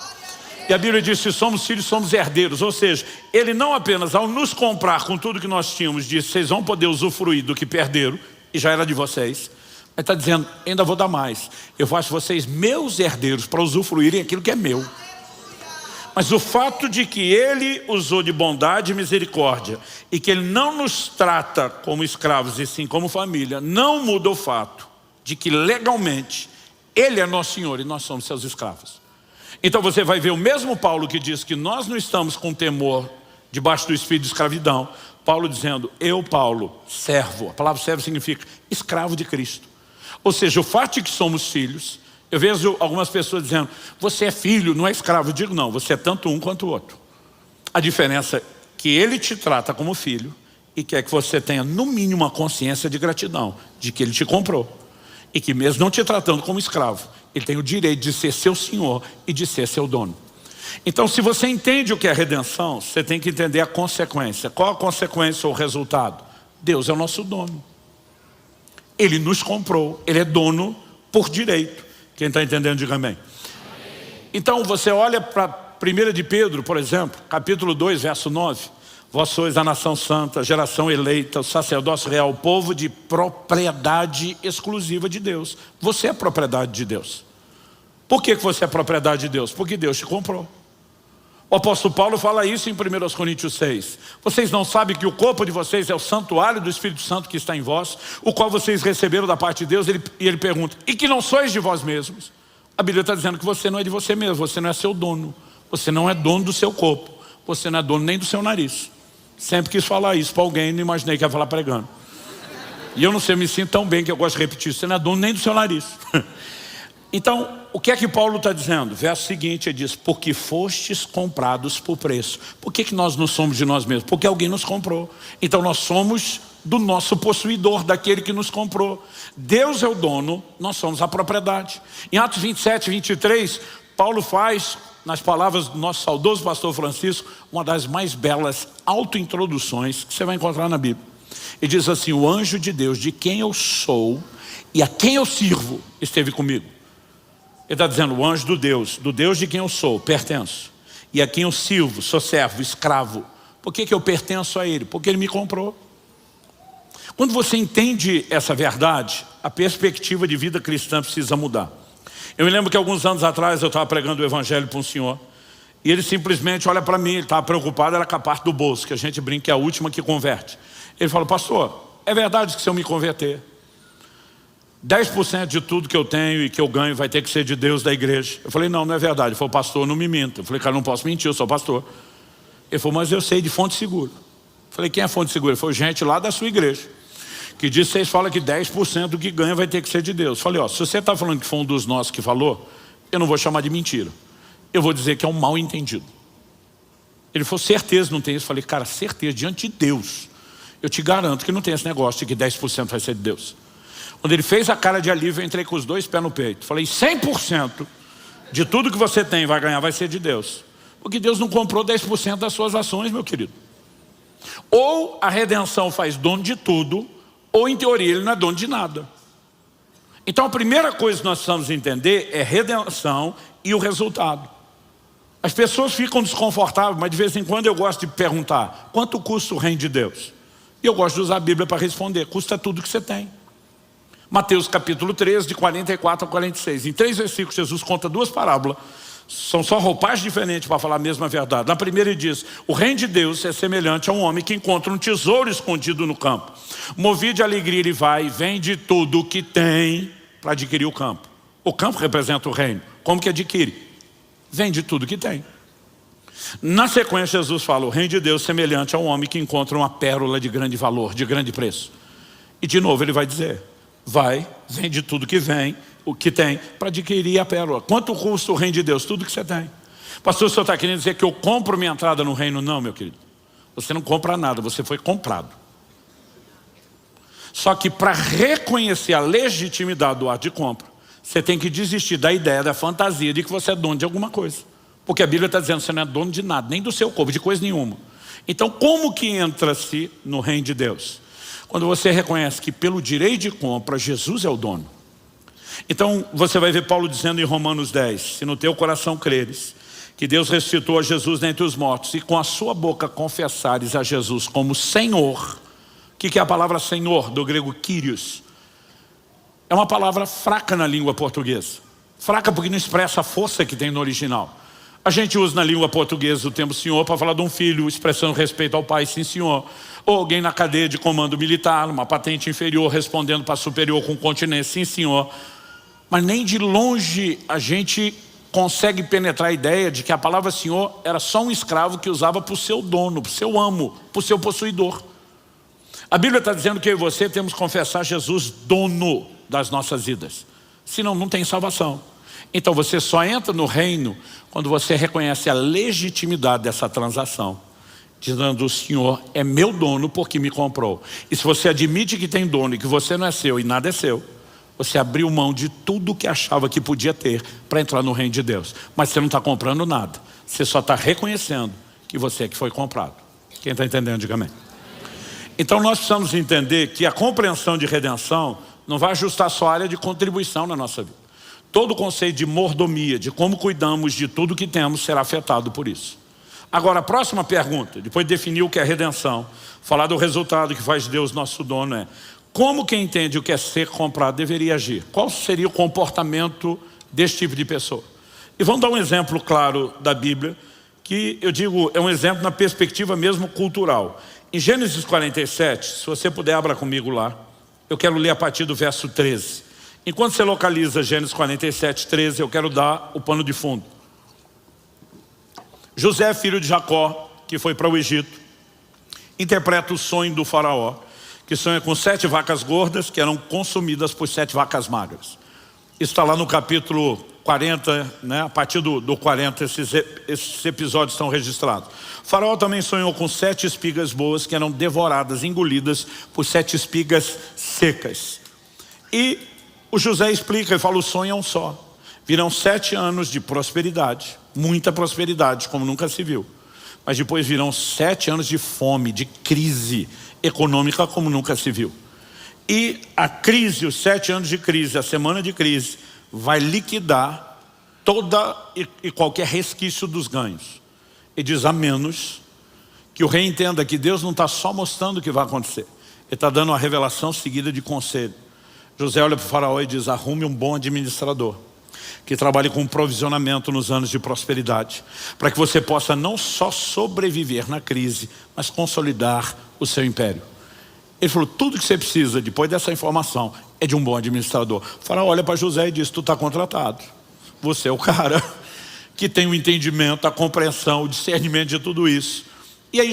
E a Bíblia diz: se somos filhos, somos herdeiros. Ou seja, ele não apenas ao nos comprar com tudo que nós tínhamos, disse: vocês vão poder usufruir do que perderam, e já era de vocês. Mas está dizendo: ainda vou dar mais, eu faço vocês meus herdeiros, para usufruírem aquilo que é meu. Mas o fato de que ele usou de bondade e misericórdia, e que ele não nos trata como escravos e sim como família, não muda o fato de que legalmente ele é nosso Senhor e nós somos seus escravos. Então você vai ver o mesmo Paulo que diz que nós não estamos com temor debaixo do espírito de escravidão, Paulo dizendo: eu, Paulo, servo. A palavra servo significa escravo de Cristo. Ou seja, o fato de que somos filhos. Eu vejo algumas pessoas dizendo: você é filho, não é escravo. Eu digo: não, você é tanto um quanto o outro. A diferença é que ele te trata como filho e quer que você tenha no mínimo uma consciência de gratidão, de que ele te comprou. E que mesmo não te tratando como escravo, ele tem o direito de ser seu senhor e de ser seu dono. Então, se você entende o que é redenção, você tem que entender a consequência. Qual a consequência ou o resultado? Deus é o nosso dono. Ele nos comprou, ele é dono por direito. Quem está entendendo, diga amém. Então você olha para 1 de Pedro, por exemplo, capítulo 2, verso 9. Vós sois a nação santa, geração eleita, o sacerdócio real, o povo de propriedade exclusiva de Deus. Você é propriedade de Deus. Por que você é propriedade de Deus? Porque Deus te comprou. O apóstolo Paulo fala isso em 1 Coríntios 6. Vocês não sabem que o corpo de vocês é o santuário do Espírito Santo que está em vós, o qual vocês receberam da parte de Deus? E ele pergunta: e que não sois de vós mesmos? A Bíblia está dizendo que você não é de você mesmo, você não é seu dono. Você não é dono do seu corpo, você não é dono nem do seu nariz. Sempre quis falar isso para alguém, não imaginei que ia falar pregando. E eu não sei, eu me sinto tão bem que eu gosto de repetir: você não é dono nem do seu nariz. Então, o que é que Paulo está dizendo? Verso seguinte, ele diz: porque fostes comprados por preço. Por que nós não somos de nós mesmos? Porque alguém nos comprou. Então nós somos do nosso possuidor, daquele que nos comprou. Deus é o dono, nós somos a propriedade. Em Atos 27, 23, Paulo faz, nas palavras do nosso saudoso pastor Francisco, uma das mais belas autointroduções que você vai encontrar na Bíblia. Ele diz assim: o anjo de Deus, de quem eu sou e a quem eu sirvo, esteve comigo. Ele está dizendo: o anjo do Deus de quem eu sou, pertenço. E a quem eu sirvo, sou servo, escravo. Por que eu pertenço a ele? Porque ele me comprou. Quando você entende essa verdade, a perspectiva de vida cristã precisa mudar. Eu me lembro que alguns anos atrás eu estava pregando o evangelho para um senhor. E ele simplesmente olha para mim, ele estava preocupado, era com a parte do bolso, que a gente brinca que é a última que converte. Ele falou: pastor, é verdade que se eu me converter, 10% de tudo que eu tenho e que eu ganho vai ter que ser de Deus, da igreja? Eu falei: não, não é verdade. Ele falou: pastor, não me minta. Eu falei: cara, não posso mentir, eu sou pastor. Ele falou: mas eu sei de fonte segura. Eu falei: quem é fonte segura? Ele falou: gente lá da sua igreja, que diz que vocês falam que 10% do que ganha vai ter que ser de Deus. Eu falei: ó, se você está falando que foi um dos nossos que falou, eu não vou chamar de mentira. Eu vou dizer que é um mal entendido. Ele falou: certeza não tem isso? Eu falei: cara, certeza, diante de Deus, eu te garanto que não tem esse negócio de que 10% vai ser de Deus. Quando ele fez a cara de alívio, eu entrei com os dois pés no peito. Falei: 100% de tudo que você tem vai ganhar vai ser de Deus. Porque Deus não comprou 10% das suas ações, meu querido. Ou a redenção faz dono de tudo, ou em teoria ele não é dono de nada. Então a primeira coisa que nós precisamos entender é redenção e o resultado. As pessoas ficam desconfortáveis, mas de vez em quando eu gosto de perguntar: quanto custa o reino de Deus? E eu gosto de usar a Bíblia para responder: custa tudo que você tem. Mateus capítulo 13, de 44 a 46. Em 3 versículos Jesus conta 2 parábolas. São só roupagens diferentes para falar a mesma verdade. Na primeira ele diz: o reino de Deus é semelhante a um homem que encontra um tesouro escondido no campo. Movido de alegria ele vai e vende tudo o que tem para adquirir o campo. O campo representa o reino. Como que adquire? Vende tudo que tem. Na sequência Jesus fala: o reino de Deus é semelhante a um homem que encontra uma pérola de grande valor, de grande preço. E de novo ele vai dizer: vai, vende tudo que vem, o que tem, para adquirir a pérola. Quanto custa o reino de Deus? Tudo que você tem. Pastor, o senhor está querendo dizer que eu compro minha entrada no reino? Não, meu querido. Você não compra nada, você foi comprado. Só que para reconhecer a legitimidade do ato de compra, você tem que desistir da ideia, da fantasia de que você é dono de alguma coisa. Porque a Bíblia está dizendo que você não é dono de nada, nem do seu corpo, de coisa nenhuma. Então como que entra-se no reino de Deus? Quando você reconhece que pelo direito de compra, Jesus é o dono. Então você vai ver Paulo dizendo em Romanos 10, se no teu coração creres que Deus ressuscitou a Jesus dentre os mortos e com a sua boca confessares a Jesus como Senhor. O que é a palavra Senhor, do grego Kyrios? É uma palavra fraca na língua portuguesa. Fraca porque não expressa a força que tem no original. A gente usa na língua portuguesa o termo senhor para falar de um filho expressando respeito ao pai, sim senhor. Ou alguém na cadeia de comando militar, uma patente inferior respondendo para superior com continência, sim senhor. Mas nem de longe a gente consegue penetrar a ideia de que a palavra senhor era só um escravo que usava para o seu dono, para o seu amo, para o seu possuidor. A Bíblia está dizendo que eu e você temos que confessar Jesus dono das nossas vidas. Senão não tem salvação. Então você só entra no reino quando você reconhece a legitimidade dessa transação, dizendo: o Senhor é meu dono porque me comprou. E se você admite que tem dono e que você não é seu e nada é seu, você abriu mão de tudo que achava que podia ter para entrar no reino de Deus. Mas você não está comprando nada. Você só está reconhecendo que você é que foi comprado. Quem está entendendo, diga amém. Então nós precisamos entender que a compreensão de redenção não vai ajustar só a área de contribuição na nossa vida. Todo o conceito de mordomia, de como cuidamos de tudo que temos, será afetado por isso. Agora, a próxima pergunta, depois de definir o que é redenção, falar do resultado que faz Deus nosso dono, é: como quem entende o que é ser comprado deveria agir? Qual seria o comportamento desse tipo de pessoa? E vamos dar um exemplo claro da Bíblia, que eu digo, é um exemplo na perspectiva mesmo cultural. Em Gênesis 47, se você puder, abra comigo lá. Eu quero ler a partir do verso 13. Enquanto você localiza Gênesis 47, 13, eu quero dar o pano de fundo. José, filho de Jacó, que foi para o Egito, interpreta o sonho do faraó, que sonha com 7 vacas gordas que eram consumidas por 7 vacas magras. Isso está lá no capítulo 40, né? A partir do 40 esses episódios estão registrados. O faraó também sonhou com 7 espigas boas que eram devoradas, engolidas por 7 espigas secas. E o José explica e fala: o sonho é um só. Virão 7 anos de prosperidade, muita prosperidade, como nunca se viu. Mas depois virão 7 anos de fome, de crise econômica, como nunca se viu. E a crise, os 7 anos de crise, a semana de crise, vai liquidar toda e qualquer resquício dos ganhos. E diz: a menos que o rei entenda que Deus não está só mostrando o que vai acontecer, Ele está dando uma revelação seguida de conselho. José olha para o faraó e diz: arrume um bom administrador. que trabalhe com provisionamento nos anos de prosperidade, para que você possa não só sobreviver na crise, mas consolidar o seu império. Ele falou, tudo que você precisa depois dessa informação é de um bom administrador. O faraó olha para José e diz, tu está contratado. Você é o cara que tem o entendimento, a compreensão, o discernimento de tudo isso. E aí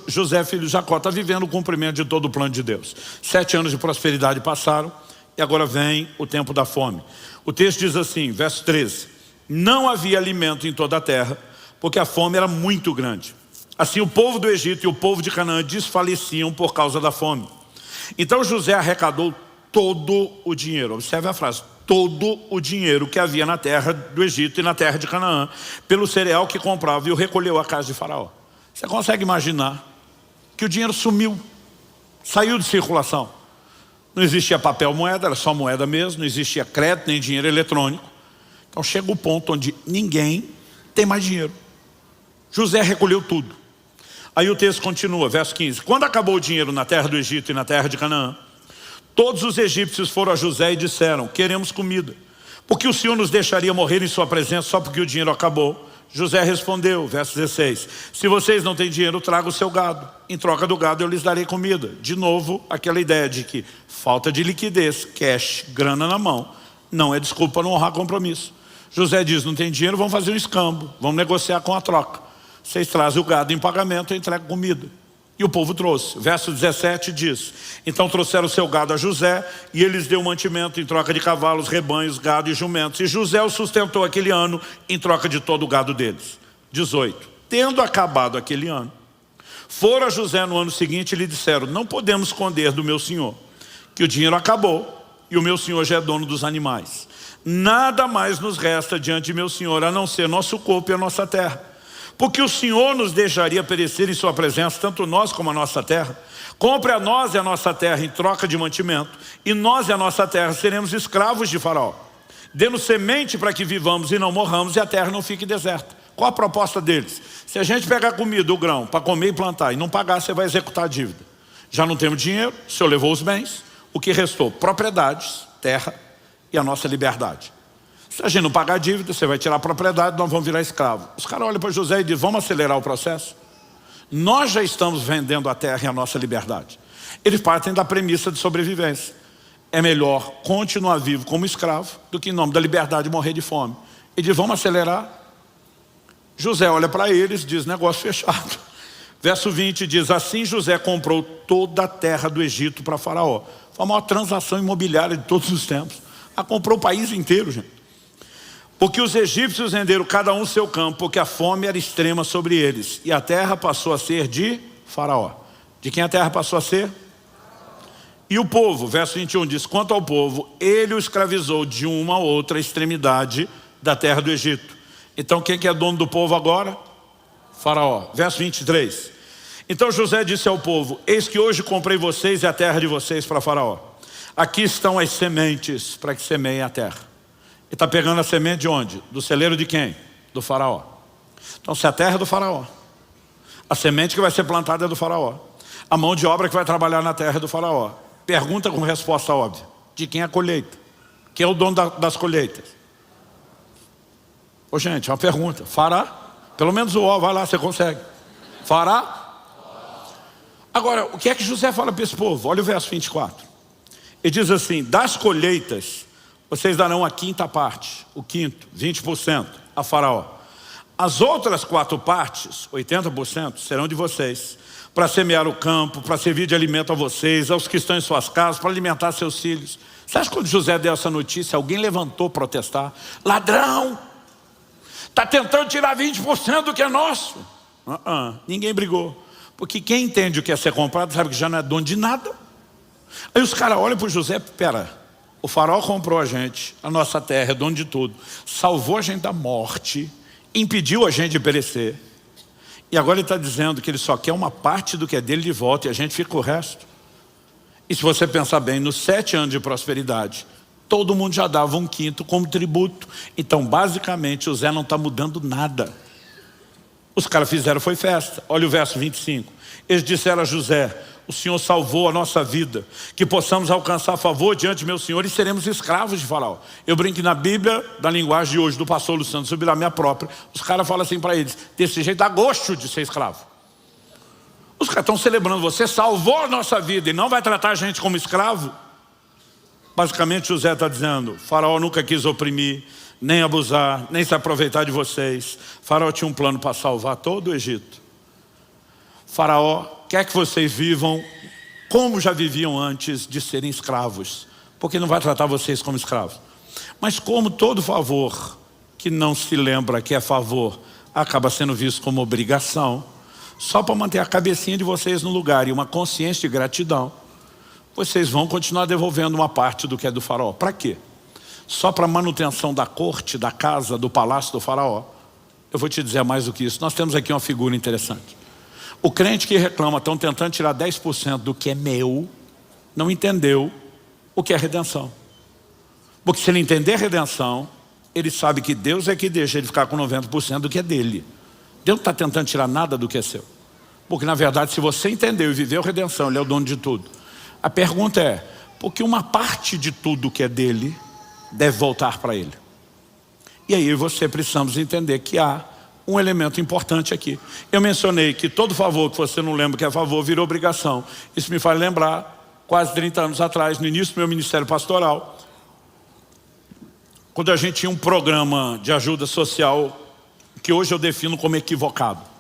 José, filho de Jacó, está vivendo o cumprimento de todo o plano de Deus. 7 anos de prosperidade passaram e agora vem o tempo da fome. O texto diz assim, verso 13, não havia alimento em toda a terra, porque a fome era muito grande. Assim o povo do Egito e o povo de Canaã desfaleciam por causa da fome. Então José arrecadou todo o dinheiro, observe a frase, todo o dinheiro que havia na terra do Egito e na terra de Canaã, pelo cereal que comprava, e o recolheu à casa de Faraó. Você consegue imaginar que o dinheiro sumiu, saiu de circulação. Não existia papel moeda, era só moeda mesmo, não existia crédito nem dinheiro eletrônico. Então chega o ponto onde ninguém tem mais dinheiro. José recolheu tudo. Aí o texto continua, verso 15. Quando acabou o dinheiro na terra do Egito e na terra de Canaã, todos os egípcios foram a José e disseram, queremos comida, porque o Senhor nos deixaria morrer em sua presença só porque o dinheiro acabou? José respondeu, verso 16, se vocês não têm dinheiro, traga o seu gado. Em troca do gado eu lhes darei comida. De novo, aquela ideia de que falta de liquidez, cash, grana na mão, não é desculpa para não honrar compromisso. José diz, não tem dinheiro, vamos fazer um escambo, vamos negociar com a troca. Vocês trazem o gado em pagamento, eu entrego comida. E o povo trouxe. Verso 17 diz, então trouxeram o seu gado a José, e ele lhes deu mantimento em troca de cavalos, rebanhos, gado e jumentos. E José o sustentou aquele ano em troca de todo o gado deles. 18. Tendo acabado aquele ano, foram a José no ano seguinte e lhe disseram, não podemos esconder do meu senhor, que o dinheiro acabou, e o meu senhor já é dono dos animais. Nada mais nos resta diante de meu senhor, a não ser nosso corpo e a nossa terra. Porque o Senhor nos deixaria perecer em sua presença, tanto nós como a nossa terra. Compre a nós e a nossa terra em troca de mantimento, e nós e a nossa terra seremos escravos de Faraó. Dê-nos semente para que vivamos e não morramos, e a terra não fique deserta. Qual a proposta deles? Se a gente pegar comida, o grão, para comer e plantar, e não pagar, você vai executar a dívida. Já não temos dinheiro, o Senhor levou os bens, o que restou? Propriedades, terra e a nossa liberdade. Se a gente não pagar a dívida, você vai tirar a propriedade, nós vamos virar escravo. Os caras olham para José e dizem, vamos acelerar o processo? Nós já estamos vendendo a terra e a nossa liberdade. Eles partem da premissa de sobrevivência. É melhor continuar vivo como escravo do que em nome da liberdade morrer de fome. E diz, vamos acelerar? José olha para eles e diz, negócio fechado. Verso 20 diz, assim José comprou toda a terra do Egito para Faraó. Foi a maior transação imobiliária de todos os tempos. Ela comprou o país inteiro, gente. Porque os egípcios renderam cada um seu campo, porque a fome era extrema sobre eles. E a terra passou a ser de Faraó. De quem a terra passou a ser? E o povo, verso 21 diz, quanto ao povo, ele o escravizou de uma a outra extremidade da terra do Egito. Então quem que é dono do povo agora? Faraó. Verso 23. Então José disse ao povo, eis que hoje comprei vocês e a terra de vocês para Faraó. Aqui estão as sementes para que semeiem a terra. Ele está pegando a semente de onde? Do celeiro de quem? Do Faraó. Então se a terra é do Faraó, a semente que vai ser plantada é do Faraó, a mão de obra que vai trabalhar na terra é do Faraó. Pergunta com resposta óbvia, de quem é a colheita? Quem é o dono das colheitas? Ô gente, uma pergunta, Fará? Pelo menos o ó, vai lá, você consegue. Fará? Agora, o que é que José fala para esse povo? Olha o verso 24. Ele diz assim, das colheitas vocês darão a quinta parte, o quinto, 20%, a Faraó. As outras 4 partes, 80%, serão de vocês, para semear o campo, para servir de alimento a vocês, aos que estão em suas casas, para alimentar seus filhos. Você acha que quando José deu essa notícia, alguém levantou protestar? Ladrão! Está tentando tirar 20% do que é nosso. Ninguém brigou. Porque quem entende o que é ser comprado, sabe que já não é dono de nada. Aí os caras olham para o José, pera, o Faraó comprou a gente, a nossa terra é dono de tudo, salvou a gente da morte, impediu a gente de perecer. E agora ele está dizendo que ele só quer uma parte do que é dele de volta e a gente fica com o resto. E se você pensar bem, nos 7 anos de prosperidade, todo mundo já dava 1/5 como tributo. Então basicamente o Zé não está mudando nada. Os caras fizeram foi festa. Olha o verso 25. Eles disseram a José, o Senhor salvou a nossa vida, que possamos alcançar favor diante do meu Senhor e seremos escravos de Faraó. Eu brinco que na Bíblia, da linguagem de hoje, do pastor Luciano Subirá, minha própria, os caras falam assim para eles, desse jeito dá gosto de ser escravo. Os caras estão celebrando, você salvou a nossa vida e não vai tratar a gente como escravo? Basicamente José está dizendo, Faraó nunca quis oprimir, nem abusar, nem se aproveitar de vocês. Faraó tinha um plano para salvar todo o Egito. Faraó quer que vocês vivam como já viviam antes de serem escravos, porque não vai tratar vocês como escravos. Mas como todo favor que não se lembra que é favor acaba sendo visto como obrigação, só para manter a cabecinha de vocês no lugar e uma consciência de gratidão, vocês vão continuar devolvendo uma parte do que é do faraó. Para quê? Só para manutenção da corte, da casa, do palácio do faraó. Eu vou te dizer mais do que isso. Nós temos aqui uma figura interessante. O crente que reclama, estão tentando tirar 10% do que é meu, não entendeu o que é redenção. Porque se ele entender redenção, ele sabe que Deus é que deixa ele ficar com 90% do que é dele. Deus não está tentando tirar nada do que é seu. Porque na verdade, se você entendeu e viveu redenção, ele é o dono de tudo. A pergunta é, por que uma parte de tudo que é dele deve voltar para ele? E aí você precisamos entender que há um elemento importante aqui. Eu mencionei que todo favor que você não lembra que é favor virou obrigação. Isso me faz lembrar, quase 30 anos atrás, no início do meu ministério pastoral, quando a gente tinha um programa de ajuda social que hoje eu defino como equivocado.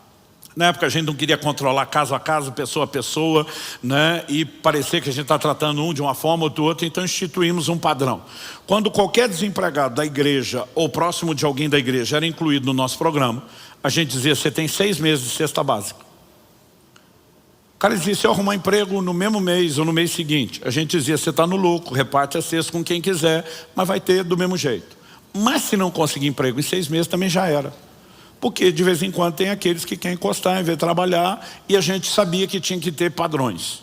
Na época a gente não queria controlar caso a caso, pessoa a pessoa, né? E parecer que a gente está tratando um de uma forma ou do outro, então instituímos um padrão. Quando qualquer desempregado da igreja ou próximo de alguém da igreja era incluído no nosso programa, a gente dizia, você tem 6 meses de cesta básica. O cara dizia, se eu arrumar emprego no mesmo mês ou no mês seguinte, a gente dizia, você está no lucro, reparte a cesta com quem quiser, mas vai ter do mesmo jeito. Mas se não conseguir emprego em 6 meses também já era. Porque de vez em quando tem aqueles que querem encostar em vez de trabalhar, e a gente sabia que tinha que ter padrões.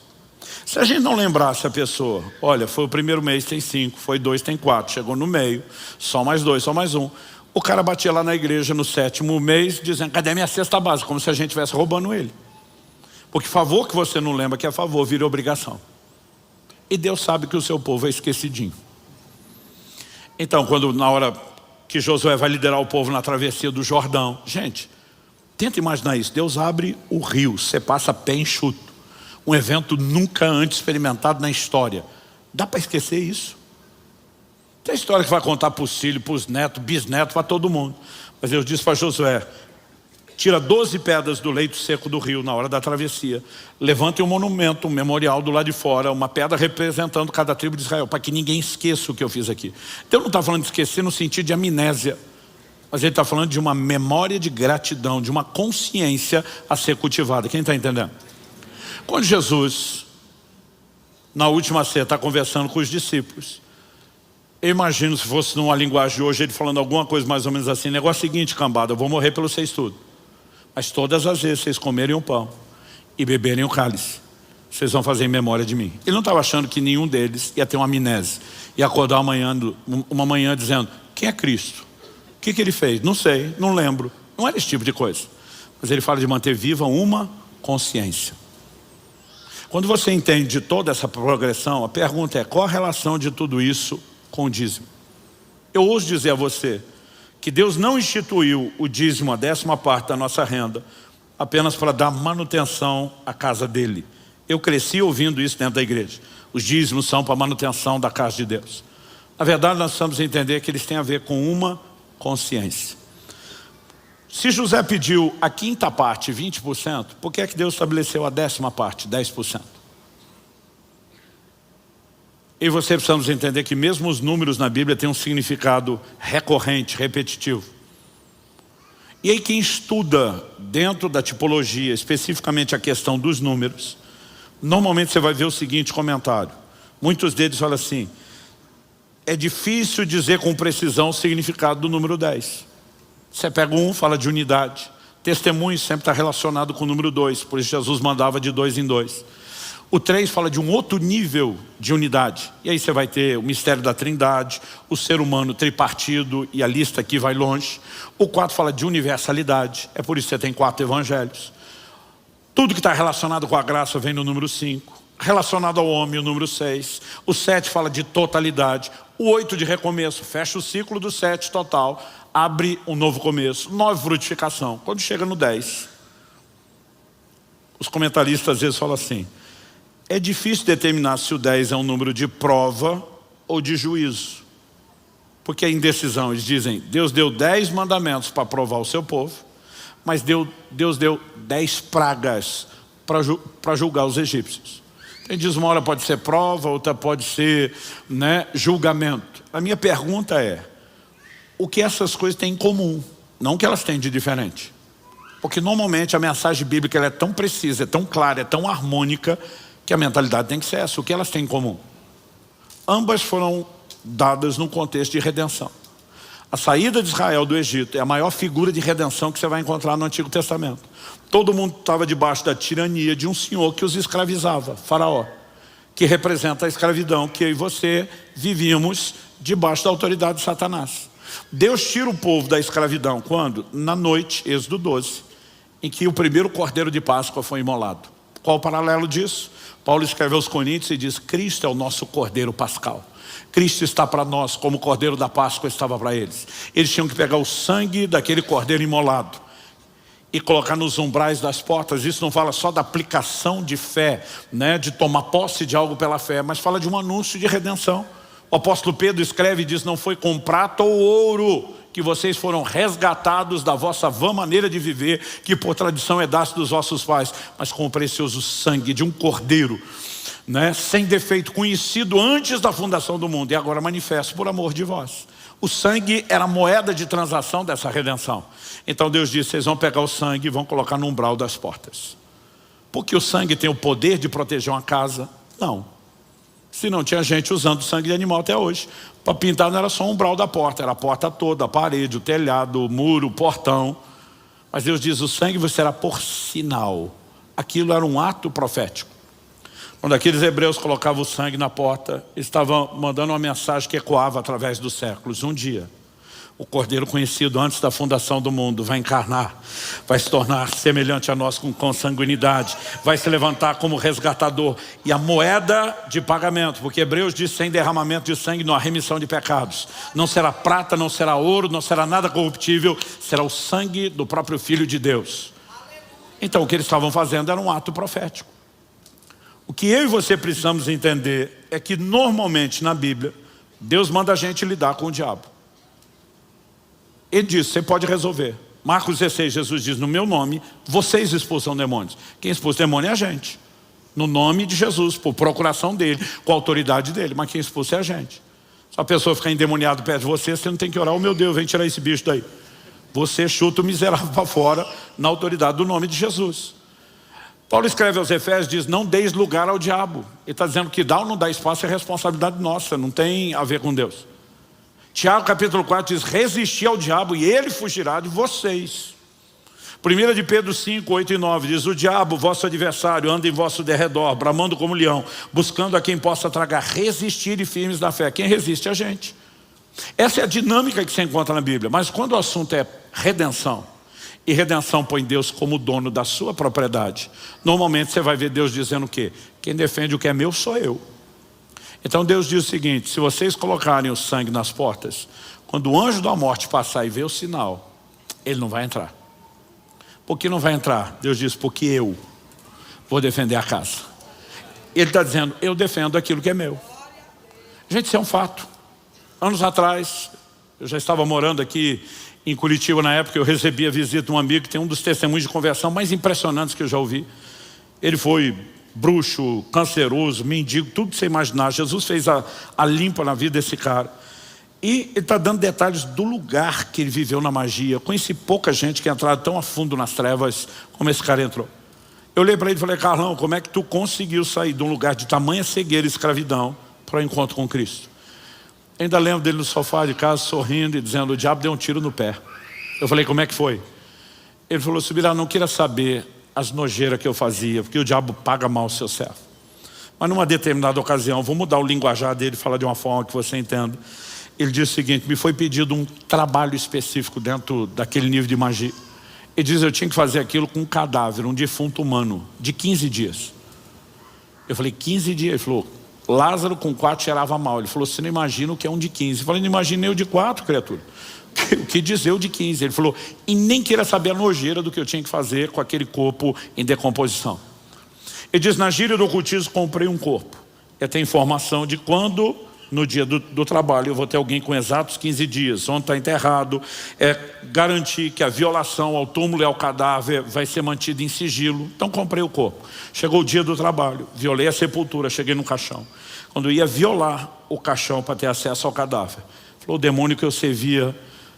Se a gente não lembrasse a pessoa, olha, foi o primeiro mês, tem 5, foi 2, tem 4, chegou no meio, só mais 2, só mais 1. O cara batia lá na igreja no 7º mês, dizendo, cadê minha cesta básica? Como se a gente estivesse roubando ele. Porque favor que você não lembra que é favor, vira obrigação. E Deus sabe que o seu povo é esquecidinho. Então, quando na hora que Josué vai liderar o povo na travessia do Jordão. Gente, tenta imaginar isso. Deus abre o rio, você passa pé enxuto. Um evento nunca antes experimentado na história. Dá para esquecer isso? Tem história que vai contar para os filhos, para os netos, bisnetos, para todo mundo. Mas Deus disse para Josué, tira 12 pedras do leito seco do rio na hora da travessia. Levante um monumento, um memorial do lado de fora, uma pedra representando cada tribo de Israel, para que ninguém esqueça o que eu fiz aqui. Deus não está falando de esquecer no sentido de amnésia, mas Ele está falando de uma memória de gratidão, de uma consciência a ser cultivada. Quem está entendendo? Quando Jesus, na última ceia, está conversando com os discípulos, eu imagino se fosse numa linguagem de hoje, ele falando alguma coisa mais ou menos assim, negócio seguinte, cambada, eu vou morrer pelos vocês tudo. Mas todas as vezes vocês comerem o pão e beberem o cálice, vocês vão fazer em memória de mim. Ele não estava achando que nenhum deles ia ter uma amnésia. Ia acordar uma manhã dizendo, quem é Cristo? O que ele fez? Não sei, não lembro. Não era esse tipo de coisa. Mas ele fala de manter viva uma consciência. Quando você entende toda essa progressão, a pergunta é, qual a relação de tudo isso com o dízimo? Eu ouso dizer a você, que Deus não instituiu o dízimo, a 10ª parte da nossa renda, apenas para dar manutenção à casa dele. Eu cresci ouvindo isso dentro da igreja. Os dízimos são para a manutenção da casa de Deus. Na verdade, nós precisamos entender que eles têm a ver com uma consciência. Se José pediu a 5ª parte, 20%, por que é que Deus estabeleceu a 10ª parte, 10%? E você precisamos entender que mesmo os números na Bíblia têm um significado recorrente, repetitivo. E aí quem estuda dentro da tipologia, especificamente a questão dos números, normalmente você vai ver o seguinte comentário. Muitos deles falam assim, é difícil dizer com precisão o significado do número 10. Você pega um, fala de unidade. Testemunho sempre está relacionado com o número 2, por isso Jesus mandava de 2 em 2. O 3 fala de um outro nível de unidade. E aí você vai ter o mistério da Trindade, o ser humano tripartido, e a lista aqui vai longe. O 4 fala de universalidade, é por isso que você tem 4 evangelhos. Tudo que está relacionado com a graça vem no número 5. Relacionado ao homem, o número 6. O 7 fala de totalidade. O 8 de recomeço, fecha o ciclo do 7 total. Abre um novo começo. 9, frutificação. Quando chega no 10, os comentaristas às vezes falam assim: é difícil determinar se o 10 é um número de prova ou de juízo. Porque a indecisão, eles dizem, Deus deu 10 mandamentos para provar o seu povo, mas Deus deu 10 pragas para julgar os egípcios. Quem diz uma hora pode ser prova, outra pode ser, julgamento. A minha pergunta é, o que essas coisas têm em comum? Não o que elas têm de diferente. Porque normalmente a mensagem bíblica ela é tão precisa, é tão clara, é tão harmônica, que a mentalidade tem que ser essa. O que elas têm em comum? Ambas foram dadas num contexto de redenção. A saída de Israel do Egito é a maior figura de redenção que você vai encontrar no Antigo Testamento. Todo mundo estava debaixo da tirania de um senhor que os escravizava, Faraó, que representa a escravidão que eu e você vivíamos debaixo da autoridade de Satanás. Deus tira o povo da escravidão quando? Na noite, Êxodo 12, em que o primeiro cordeiro de Páscoa foi imolado. Qual o paralelo disso? Paulo escreve aos Coríntios e diz: Cristo é o nosso cordeiro pascal. Cristo está para nós como o cordeiro da Páscoa estava para eles. Eles tinham que pegar o sangue daquele cordeiro imolado e colocar nos umbrais das portas. Isso não fala só da aplicação de fé, de tomar posse de algo pela fé, mas fala de um anúncio de redenção. O apóstolo Pedro escreve e diz: não foi com prata ou ouro que vocês foram resgatados da vossa vã maneira de viver, que por tradição heredaste dos vossos pais, mas com o precioso sangue de um cordeiro, sem defeito, conhecido antes da fundação do mundo e agora manifesto por amor de vós. O sangue era a moeda de transação dessa redenção. Então Deus disse: vocês vão pegar o sangue e vão colocar no umbral das portas. Porque o sangue tem o poder de proteger uma casa? Não. Se não, tinha gente usando sangue de animal até hoje. Para pintar não era só o umbral da porta, era a porta toda, a parede, o telhado, o muro, o portão. Mas Deus diz: o sangue será por sinal. Aquilo era um ato profético. Quando aqueles hebreus colocavam o sangue na porta, estavam mandando uma mensagem que ecoava através dos séculos. Um dia, o Cordeiro conhecido antes da fundação do mundo vai encarnar, vai se tornar semelhante a nós com consanguinidade, vai se levantar como resgatador. E a moeda de pagamento, porque Hebreus diz: sem derramamento de sangue não há remissão de pecados. Não será prata, não será ouro, não será nada corruptível, será o sangue do próprio Filho de Deus. Então o que eles estavam fazendo era um ato profético. O que eu e você precisamos entender é que normalmente na Bíblia, Deus manda a gente lidar com o diabo. Ele diz: você pode resolver. Marcos 16, Jesus diz: no meu nome, vocês expulsam demônios. Quem expulsa demônio é a gente. No nome de Jesus, por procuração dele, com a autoridade dele. Mas quem expulsa é a gente. Se a pessoa ficar endemoniada perto de você, você não tem que orar: oh meu Deus, vem tirar esse bicho daí. Você chuta o miserável para fora na autoridade do nome de Jesus. Paulo escreve aos Efésios, diz: não deis lugar ao diabo. Ele está dizendo que dá ou não dá espaço é responsabilidade nossa, não tem a ver com Deus. Tiago capítulo 4 diz: resisti ao diabo e ele fugirá de vocês. 1 de Pedro 5, 8 e 9 diz: o diabo, vosso adversário, anda em vosso derredor, bramando como leão, buscando a quem possa tragar. Resistir e firmes na fé. Quem resiste é a gente. Essa é a dinâmica que você encontra na Bíblia. Mas quando o assunto é redenção, e redenção põe Deus como dono da sua propriedade, normalmente você vai ver Deus dizendo o quê? Quem defende o que é meu sou eu. Então Deus diz o seguinte: se vocês colocarem o sangue nas portas, quando o anjo da morte passar e ver o sinal, ele não vai entrar. Por que não vai entrar? Deus diz: porque eu vou defender a casa. Ele está dizendo: eu defendo aquilo que é meu. Gente, isso é um fato. Anos atrás, eu já estava morando aqui em Curitiba na época, eu recebi a visita de um amigo que tem um dos testemunhos de conversão mais impressionantes que eu já ouvi. Ele foi bruxo, canceroso, mendigo, tudo que você imaginar. Jesus fez a limpa na vida desse cara. E ele está dando detalhes do lugar que ele viveu na magia. Eu conheci pouca gente que entrava tão a fundo nas trevas como esse cara entrou. Eu olhei para ele e falei: Carlão, como é que tu conseguiu sair de um lugar de tamanha cegueira e escravidão para o encontro com Cristo? Ainda lembro dele no sofá de casa sorrindo e dizendo: o diabo deu um tiro no pé. Eu falei: como é que foi? Ele falou: Subirá, não queira saber as nojeiras que eu fazia, porque o diabo paga mal o seu servo. Mas numa determinada ocasião, vou mudar o linguajar dele, falar de uma forma que você entenda. Ele disse o seguinte: me foi pedido um trabalho específico dentro daquele nível de magia. Ele diz, eu tinha que fazer aquilo com um cadáver, um defunto humano, de 15 dias. Eu falei, 15 dias? Ele falou, Lázaro com 4 cheirava mal. Ele falou, você não imagina o que é um de 15. Eu falei, não imaginei o de 4, criatura. O que dizer o de 15? Ele falou, e nem queira saber a nojeira do que eu tinha que fazer com aquele corpo em decomposição. Ele diz, na gíria do ocultismo, comprei um corpo. Eu tenho informação de quando, no dia do trabalho, eu vou ter alguém com exatos 15 dias, onde está enterrado, garantir que a violação ao túmulo e ao cadáver vai ser mantida em sigilo. Então comprei o corpo. Chegou o dia do trabalho, violei a sepultura, cheguei no caixão. Quando eu ia violar o caixão para ter acesso ao cadáver, falou, o demônio que eu servia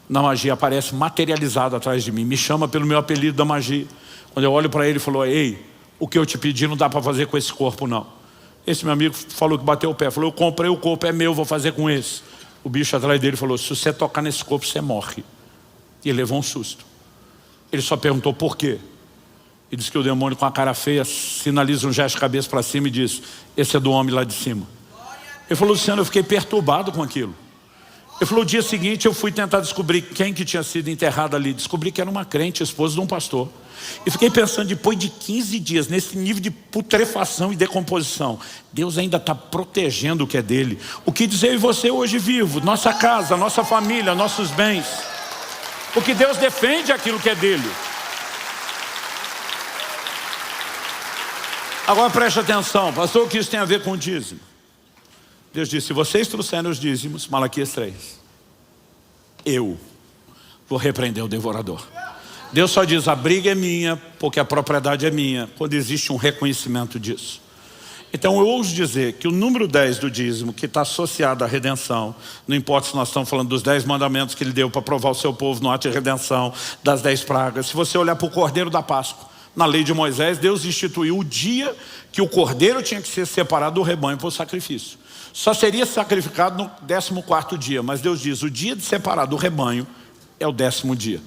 na magia aparece materializado atrás de mim, me chama pelo meu apelido da magia. Quando eu olho para ele, ele falou, ei, o que eu te pedi não dá para fazer com esse corpo não. Esse meu amigo falou que bateu o pé, falou, eu comprei o corpo, é meu, vou fazer com esse. O bicho atrás dele falou, se você tocar nesse corpo, você morre. E ele levou um susto. Ele só perguntou por quê. E disse que o demônio com a cara feia sinaliza um gesto de cabeça para cima e diz, esse é do homem lá de cima. Ele falou, Luciano, eu fiquei perturbado com aquilo. Ele falou, o dia seguinte eu fui tentar descobrir quem que tinha sido enterrado ali. Descobri que era uma crente, esposa de um pastor. E fiquei pensando, depois de 15 dias, nesse nível de putrefação e decomposição, Deus ainda está protegendo o que é dele. O que dizer eu e você hoje vivo? Nossa casa, nossa família, nossos bens. Porque Deus defende aquilo que é dele. Agora preste atenção, pastor, o que isso tem a ver com o dízimo? Deus disse, se vocês trouxerem os dízimos, Malaquias 3, eu vou repreender o devorador. Deus só diz, a briga é minha, porque a propriedade é minha, quando existe um reconhecimento disso. Então eu ouso dizer que o número 10 do dízimo, que está associado à redenção, não importa se nós estamos falando dos 10 mandamentos que ele deu para provar o seu povo no ato de redenção, das 10 pragas, se você olhar para o Cordeiro da Páscoa, na lei de Moisés, Deus instituiu o dia que o cordeiro tinha que ser separado do rebanho para o sacrifício. Só seria sacrificado no 14º dia, mas Deus diz, o dia de separar do rebanho é o 10º dia.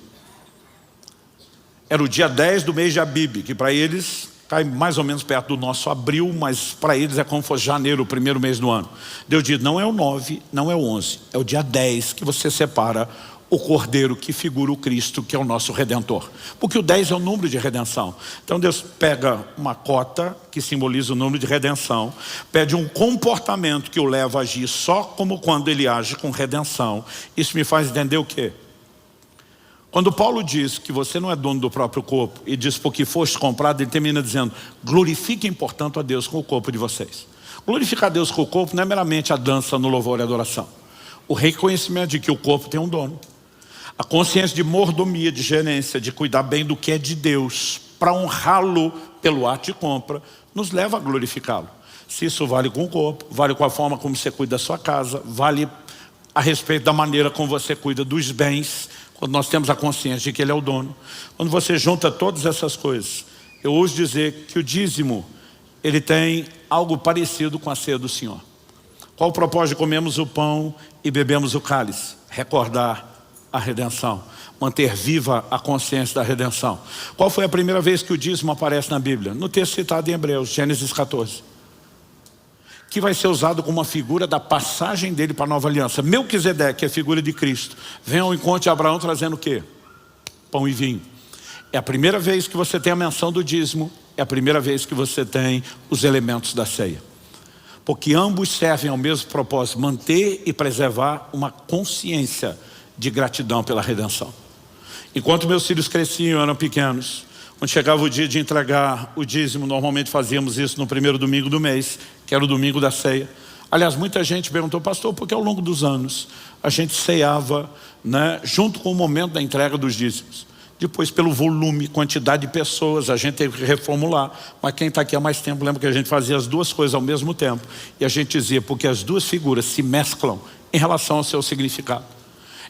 Era o dia 10 do mês de Abib, que para eles cai mais ou menos perto do nosso abril, mas para eles é como se fosse janeiro, o primeiro mês do ano. Deus diz, não é o 9, não é o 11, é o dia 10 que você separa o cordeiro que figura o Cristo, que é o nosso Redentor. Porque o 10 é o número de redenção. Então Deus pega uma cota, que simboliza o número de redenção, pede um comportamento que o leva a agir só como quando ele age com redenção. Isso me faz entender o quê? Quando Paulo diz que você não é dono do próprio corpo, e diz porque foste comprado, ele termina dizendo, glorifiquem portanto a Deus com o corpo de vocês. Glorificar a Deus com o corpo não é meramente a dança no louvor e adoração. O reconhecimento de que o corpo tem um dono. A consciência de mordomia, de gerência, de cuidar bem do que é de Deus, para honrá-lo pelo ato de compra, nos leva a glorificá-lo. Se isso vale com o corpo, vale com a forma como você cuida da sua casa, vale a respeito da maneira como você cuida dos bens, quando nós temos a consciência de que ele é o dono. Quando você junta todas essas coisas, eu ouso dizer que o dízimo, ele tem algo parecido com a ceia do Senhor. Qual o propósito de comermos o pão e bebemos o cálice? Recordar a redenção, manter viva a consciência da redenção. Qual foi a primeira vez que o dízimo aparece na Bíblia? No texto citado em Hebreus, Gênesis 14. Que vai ser usado como uma figura da passagem dele para a nova aliança. Melquisedeque é a figura de Cristo. Vem ao encontro de Abraão trazendo o quê? Pão e vinho. É a primeira vez que você tem a menção do dízimo, é a primeira vez que você tem os elementos da ceia. Porque ambos servem ao mesmo propósito, manter e preservar uma consciência de gratidão pela redenção. Enquanto meus filhos cresciam, eram pequenos, quando chegava o dia de entregar o dízimo, normalmente fazíamos isso no primeiro domingo do mês, que era o domingo da ceia. Aliás, muita gente perguntou, pastor, por que ao longo dos anos a gente ceava, né, junto com o momento da entrega dos dízimos? Depois, pelo volume, quantidade de pessoas, a gente teve que reformular. Mas quem está aqui há mais tempo lembra que a gente fazia as duas coisas ao mesmo tempo. E a gente dizia, porque as duas figuras se mesclam em relação ao seu significado.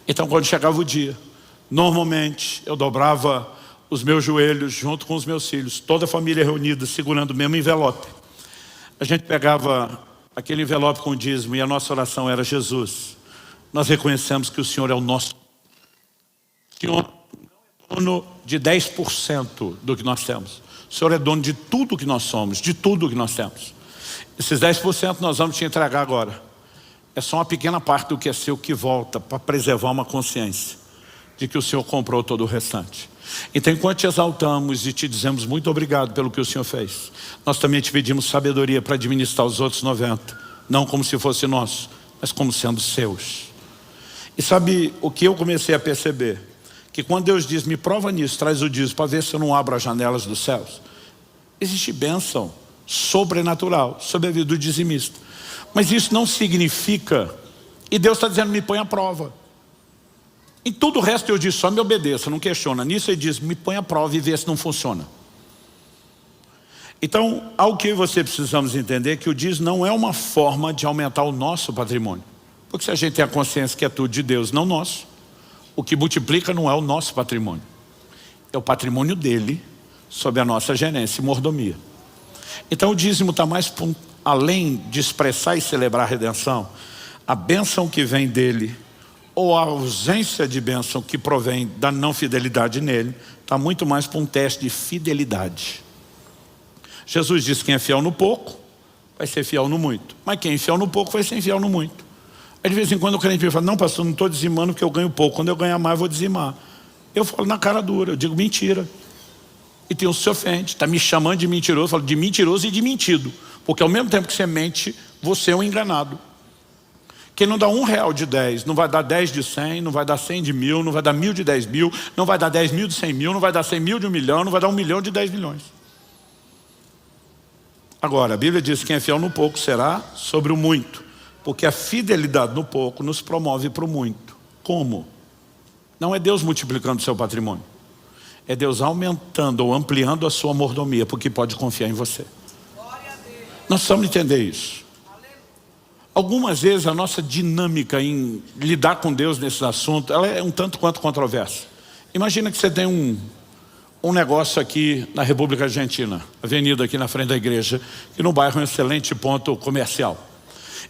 Então, quando chegava o dia, normalmente eu dobrava os meus joelhos junto com os meus filhos, toda a família reunida, segurando o mesmo envelope. A gente pegava aquele envelope com o dízimo e a nossa oração era, Jesus, nós reconhecemos que o Senhor é o nosso Senhor, é dono de 10% do que nós temos. O Senhor é dono de tudo que nós somos, de tudo que nós temos. Esses 10% nós vamos te entregar agora. É só uma pequena parte do que é seu que volta para preservar uma consciência de que o Senhor comprou todo o restante. Então, enquanto te exaltamos e te dizemos muito obrigado pelo que o Senhor fez, nós também te pedimos sabedoria para administrar os outros 90, não como se fosse nosso, mas como sendo seus. E sabe o que eu comecei a perceber? Que quando Deus diz, me prova nisso, traz o dízimo para ver se eu não abro as janelas dos céus. Existe bênção sobrenatural sobre a vida do dizimista. Mas isso não significa, e Deus está dizendo, me põe à prova. Em tudo o resto eu disse, só me obedeça, não questiona. Nisso ele diz, me põe à prova e vê se não funciona. Então, ao que você precisamos entender que o dízimo não é uma forma de aumentar o nosso patrimônio. Porque se a gente tem a consciência que é tudo de Deus, não nosso, o que multiplica não é o nosso patrimônio. É o patrimônio dele, sob a nossa gerência e mordomia. Então o dízimo está mais além de expressar e celebrar a redenção, a bênção que vem dele, ou a ausência de bênção que provém da não fidelidade nele, está muito mais para um teste de fidelidade. Jesus disse que quem é fiel no pouco, vai ser fiel no muito. Mas quem é fiel no pouco, vai ser fiel no muito. Aí de vez em quando o crente me fala, não pastor, não estou dizimando porque eu ganho pouco. Quando eu ganhar mais, eu vou dizimar. Eu falo na cara dura, eu digo mentira. E tem um que se ofende, está me chamando de mentiroso. Eu falo de mentiroso e de mentido. Porque ao mesmo tempo que você mente, você é um enganado. Quem não dá R$1 de 10, não vai dar 10 de 100, não vai dar 100 de 1000, não vai dar 1000 de 10 mil, não vai dar 10 mil de 100 mil, não vai dar 100 mil de 1 milhão, não vai dar 1 milhão de 10 milhões. Agora, a Bíblia diz que quem é fiel no pouco será sobre o muito. Porque a fidelidade no pouco nos promove para o muito. Como? Não é Deus multiplicando o seu patrimônio. É Deus aumentando ou ampliando a sua mordomia, porque pode confiar em você. Nós precisamos entender isso. Algumas vezes a nossa dinâmica em lidar com Deus nesses assuntos, ela é um tanto quanto controversa. Imagina que você tem um negócio aqui na República Argentina, avenida aqui na frente da igreja, que no bairro é um excelente ponto comercial.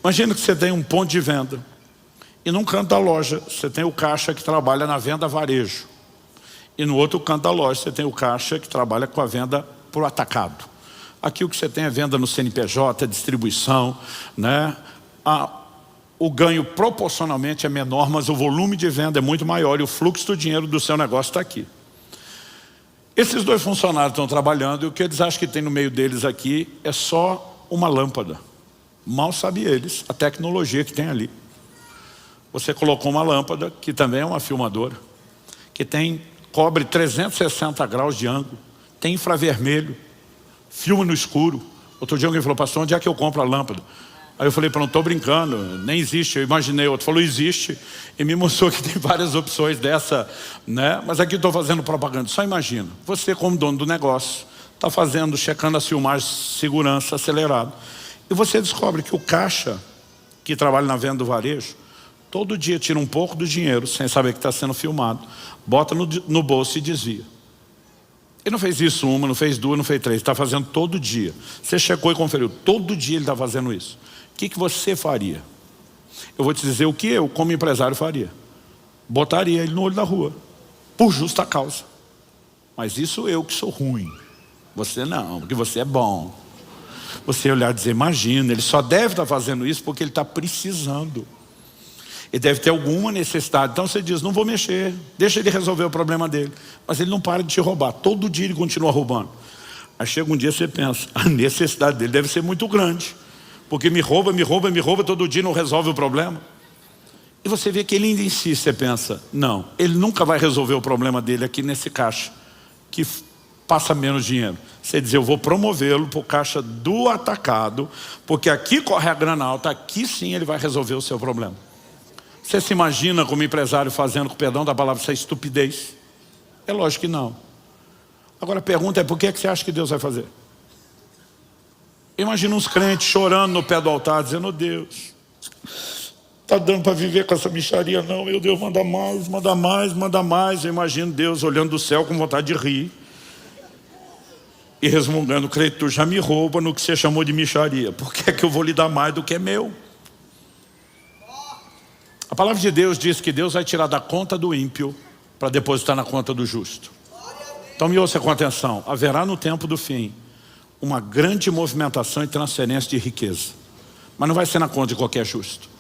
Imagina que você tem um ponto de venda e num canto da loja você tem o caixa que trabalha na venda varejo. E no outro canto da loja você tem o caixa que trabalha com a venda por atacado. Aqui o que você tem é venda no CNPJ, distribuição, né? O ganho proporcionalmente é menor, mas o volume de venda é muito maior e o fluxo do dinheiro do seu negócio está aqui. Esses dois funcionários estão trabalhando e o que eles acham que tem no meio deles aqui é só uma lâmpada. Mal sabem eles a tecnologia que tem ali. Você colocou uma lâmpada, que também é uma filmadora, que cobre 360 graus de ângulo, tem infravermelho, filma no escuro. Outro dia alguém falou, pastor, onde é que eu compro a lâmpada? Aí eu falei, não estou brincando, nem existe. Eu imaginei, outro falou, existe. E me mostrou que tem várias opções dessa, né? Mas aqui estou fazendo propaganda. Só imagina, você como dono do negócio, está checando as filmagens de segurança acelerado. E você descobre que o caixa, que trabalha na venda do varejo, todo dia tira um pouco do dinheiro, sem saber que está sendo filmado, bota no bolso e desvia. Ele não fez isso uma, não fez duas, não fez três, está fazendo todo dia. Você checou e conferiu, todo dia ele está fazendo isso. O que você faria? Eu vou te dizer o que eu, como empresário, faria. Botaria ele no olho da rua, por justa causa. Mas isso eu que sou ruim. Você não, porque você é bom. Você olhar e dizer, imagina, ele só deve estar fazendo isso porque ele está precisando. Ele deve ter alguma necessidade. Então você diz, não vou mexer, deixa ele resolver o problema dele. Mas ele não para de te roubar, todo dia ele continua roubando. Aí chega um dia você pensa, a necessidade dele deve ser muito grande. Porque me rouba todo dia e não resolve o problema. E você vê que ele ainda insiste, você pensa, não, ele nunca vai resolver o problema dele aqui nesse caixa, que passa menos dinheiro. Você diz, eu vou promovê-lo para o caixa do atacado, porque aqui corre a grana alta, aqui sim ele vai resolver o seu problema. Você se imagina como empresário fazendo, com perdão da palavra, essa estupidez? É lógico que não. Agora a pergunta é, por que você acha que Deus vai fazer? Imagina uns crentes chorando no pé do altar, dizendo, oh Deus, está dando para viver com essa mixaria não, meu Deus, manda mais, manda mais, manda mais. Eu imagino Deus olhando do céu com vontade de rir e resmungando, crente, tu já me rouba no que você chamou de mixaria, por que é que eu vou lhe dar mais do que é meu? A palavra de Deus diz que Deus vai tirar da conta do ímpio para depositar na conta do justo. Então me ouça com atenção, haverá no tempo do fim uma grande movimentação e transferência de riqueza, mas não vai ser na conta de qualquer justo.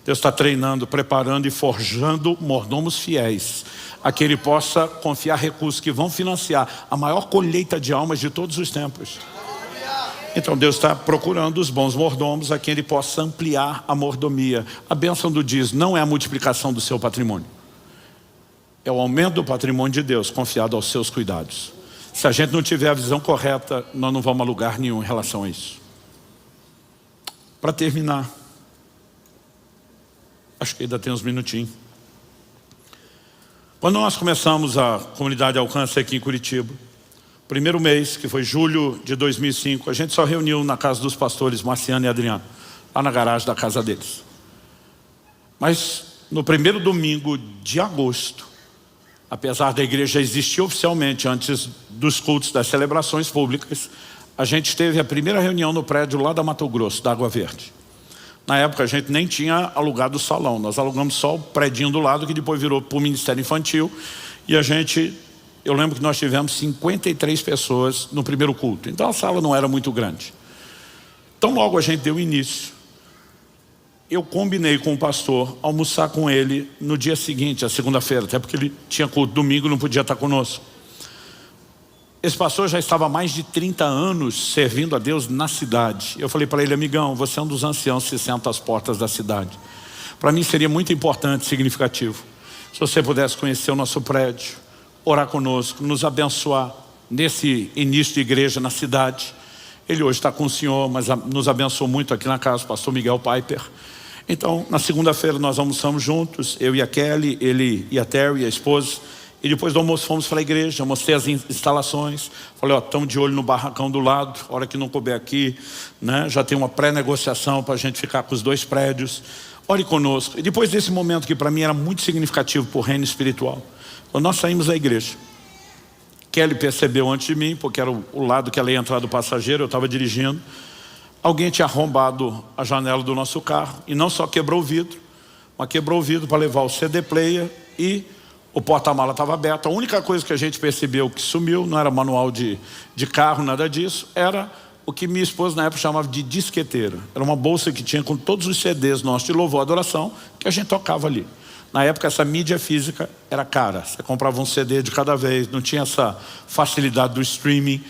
Deus está treinando, preparando e forjando mordomos fiéis a que Ele possa confiar recursos que vão financiar a maior colheita de almas de todos os tempos. Então Deus está procurando os bons mordomos a quem Ele possa ampliar a mordomia. A bênção do dízimo não é a multiplicação do seu patrimônio. É o aumento do patrimônio de Deus confiado aos seus cuidados. Se a gente não tiver a visão correta, nós não vamos a lugar nenhum em relação a isso. Para terminar, acho que ainda tem uns minutinhos. Quando nós começamos a comunidade Alcance aqui em Curitiba, primeiro mês, que foi julho de 2005, a gente só reuniu na casa dos pastores Marciano e Adriano, lá na garagem da casa deles. Mas no primeiro domingo de agosto, apesar da igreja existir oficialmente antes dos cultos, das celebrações públicas, a gente teve a primeira reunião no prédio lá da Mato Grosso, da Água Verde. Na época a gente nem tinha alugado o salão, nós alugamos só o prédio do lado, que depois virou para o Ministério Infantil. E eu lembro que nós tivemos 53 pessoas no primeiro culto, então a sala não era muito grande. Então logo a gente deu início. Eu combinei com o pastor almoçar com ele no dia seguinte, a segunda-feira, até porque ele tinha culto domingo e não podia estar conosco. Esse pastor já estava há mais de 30 anos servindo a Deus na cidade. Eu falei para ele: amigão, você é um dos anciãos que se senta às portas da cidade. Para mim seria muito importante, significativo, se você pudesse conhecer o nosso prédio, orar conosco, nos abençoar nesse início de igreja na cidade. Ele hoje está com o senhor, mas nos abençoou muito aqui na casa, o pastor Miguel Piper. Então, na segunda-feira nós almoçamos juntos, eu e a Kelly, ele e a Terry, a esposa. E depois do almoço fomos para a igreja, mostrei as instalações. Falei: ó, estamos de olho no barracão do lado, hora que não couber aqui, né? Já tem uma pré-negociação para a gente ficar com os 2 prédios. Ore conosco. E depois desse momento que para mim era muito significativo para o reino espiritual, quando nós saímos da igreja, Kelly percebeu antes de mim, porque era o lado que ela ia entrar do passageiro, eu estava dirigindo. Alguém tinha arrombado a janela do nosso carro, e não só quebrou o vidro, mas quebrou o vidro para levar o CD player, e o porta-mala estava aberto. A única coisa que a gente percebeu que sumiu, não era manual de carro, nada disso, era o que minha esposa na época chamava de disqueteira. Era uma bolsa que tinha com todos os CDs nossos de louvor e adoração, que a gente tocava ali. Na época essa mídia física era cara, você comprava um CD de cada vez, não tinha essa facilidade do streaming.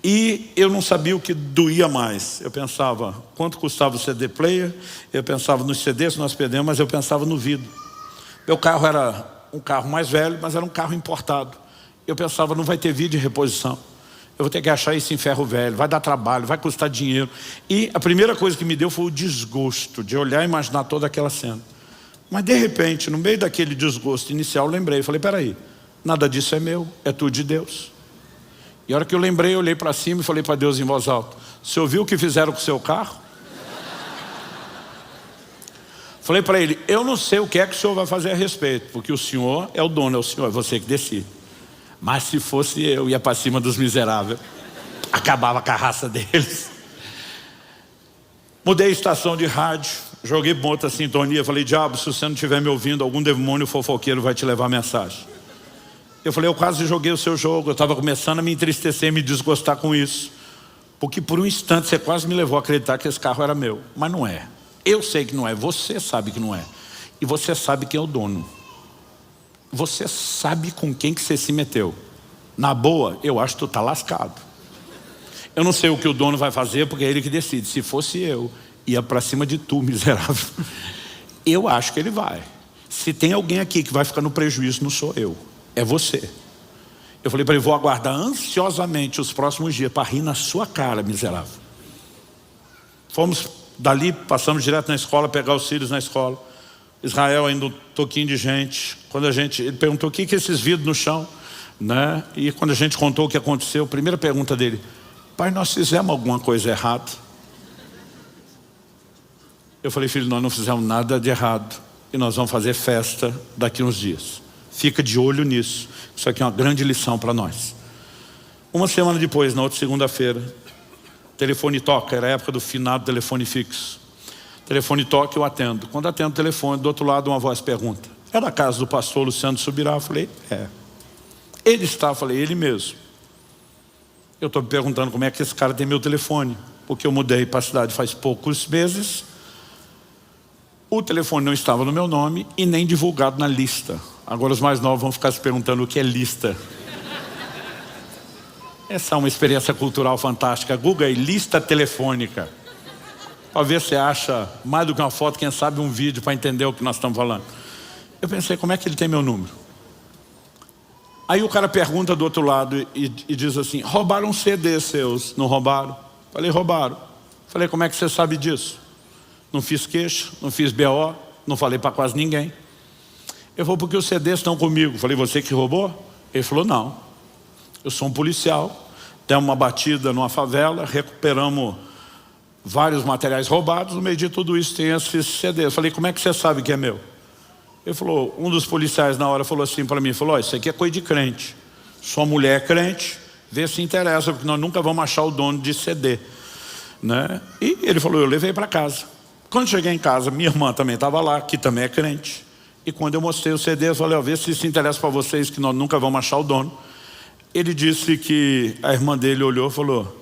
E eu não sabia o que doía mais. Eu pensava quanto custava o CD player, eu pensava nos CDs que nós perdemos, mas eu pensava no vidro. Meu carro era um carro mais velho, mas era um carro importado. Eu pensava: não vai ter vídeo de reposição, eu vou ter que achar isso em ferro velho, vai dar trabalho, vai custar dinheiro. E a primeira coisa que me deu foi o desgosto de olhar e imaginar toda aquela cena. Mas de repente, no meio daquele desgosto inicial, eu lembrei, falei: peraí, nada disso é meu, é tudo de Deus. E a hora que eu lembrei, eu olhei para cima e falei para Deus em voz alta: você ouviu o que fizeram com o seu carro? Falei para ele: eu não sei o que é que o senhor vai fazer a respeito, porque o senhor é o dono, é o senhor, é você que decide. Mas se fosse eu, ia para cima dos miseráveis, acabava com a raça deles. Mudei a estação de rádio, joguei para outra sintonia, falei: diabo, se você não estiver me ouvindo, algum demônio fofoqueiro vai te levar a mensagem. Eu falei: eu quase joguei o seu jogo, eu estava começando a me entristecer, me desgostar com isso, porque por um instante você quase me levou a acreditar que esse carro era meu. Mas não é. Eu sei que não é, você sabe que não é. E você sabe quem é o dono. Você sabe com quem que você se meteu. Na boa, eu acho que tu está lascado. Eu não sei o que o dono vai fazer, porque é ele que decide. Se fosse eu, ia para cima de tu, miserável. Eu acho que ele vai. Se tem alguém aqui que vai ficar no prejuízo, não sou eu, é você. Eu falei para ele: vou aguardar ansiosamente os próximos dias para rir na sua cara, miserável. Fomos dali, passamos direto na escola, pegar os filhos na escola. Israel ainda um toquinho de gente. Quando ele perguntou: o que é esses vidros no chão, né? E quando a gente contou o que aconteceu, a primeira pergunta dele: pai, nós fizemos alguma coisa errada? Eu falei: filho, nós não fizemos nada de errado, e nós vamos fazer festa daqui uns dias. Fica de olho nisso. Isso aqui é uma grande lição para nós. Uma semana depois, na outra segunda-feira, telefone toca. Era a época do finado telefone fixo. Telefone toca, eu atendo. Quando atendo o telefone, do outro lado uma voz pergunta: é da casa do pastor Luciano Subirá? Eu falei: é. Ele está? Eu falei: ele mesmo. Eu estou me perguntando como é que esse cara tem meu telefone, porque eu mudei para a cidade faz poucos meses. O telefone não estava no meu nome e nem divulgado na lista. Agora os mais novos vão ficar se perguntando o que é lista. Essa é uma experiência cultural fantástica. Google aí, lista telefônica. Talvez você acha mais do que uma foto, quem sabe um vídeo para entender o que nós estamos falando. Eu pensei, como é que ele tem meu número? Aí o cara pergunta do outro lado e diz assim, roubaram um CD seus, não roubaram? Falei, roubaram. Falei, como é que você sabe disso? Não fiz queixa, não fiz BO, não falei para quase ninguém. Ele falou, porque os CDs estão comigo. Falei, você que roubou? Ele falou, não. Eu sou um policial, demos uma batida numa favela, recuperamos vários materiais roubados, no meio de tudo isso tem esses CDs. Falei, como é que você sabe que é meu? Ele falou, um dos policiais na hora falou assim para mim, falou, isso aqui é coisa de crente. Sua mulher é crente, vê se interessa, porque nós nunca vamos achar o dono de CD. Né? E ele falou, eu levei para casa. Quando cheguei em casa, minha irmã também estava lá, que também é crente. E quando eu mostrei o CD, eu falei, vê se isso interessa para vocês, que nós nunca vamos achar o dono. Ele disse que a irmã dele olhou e falou,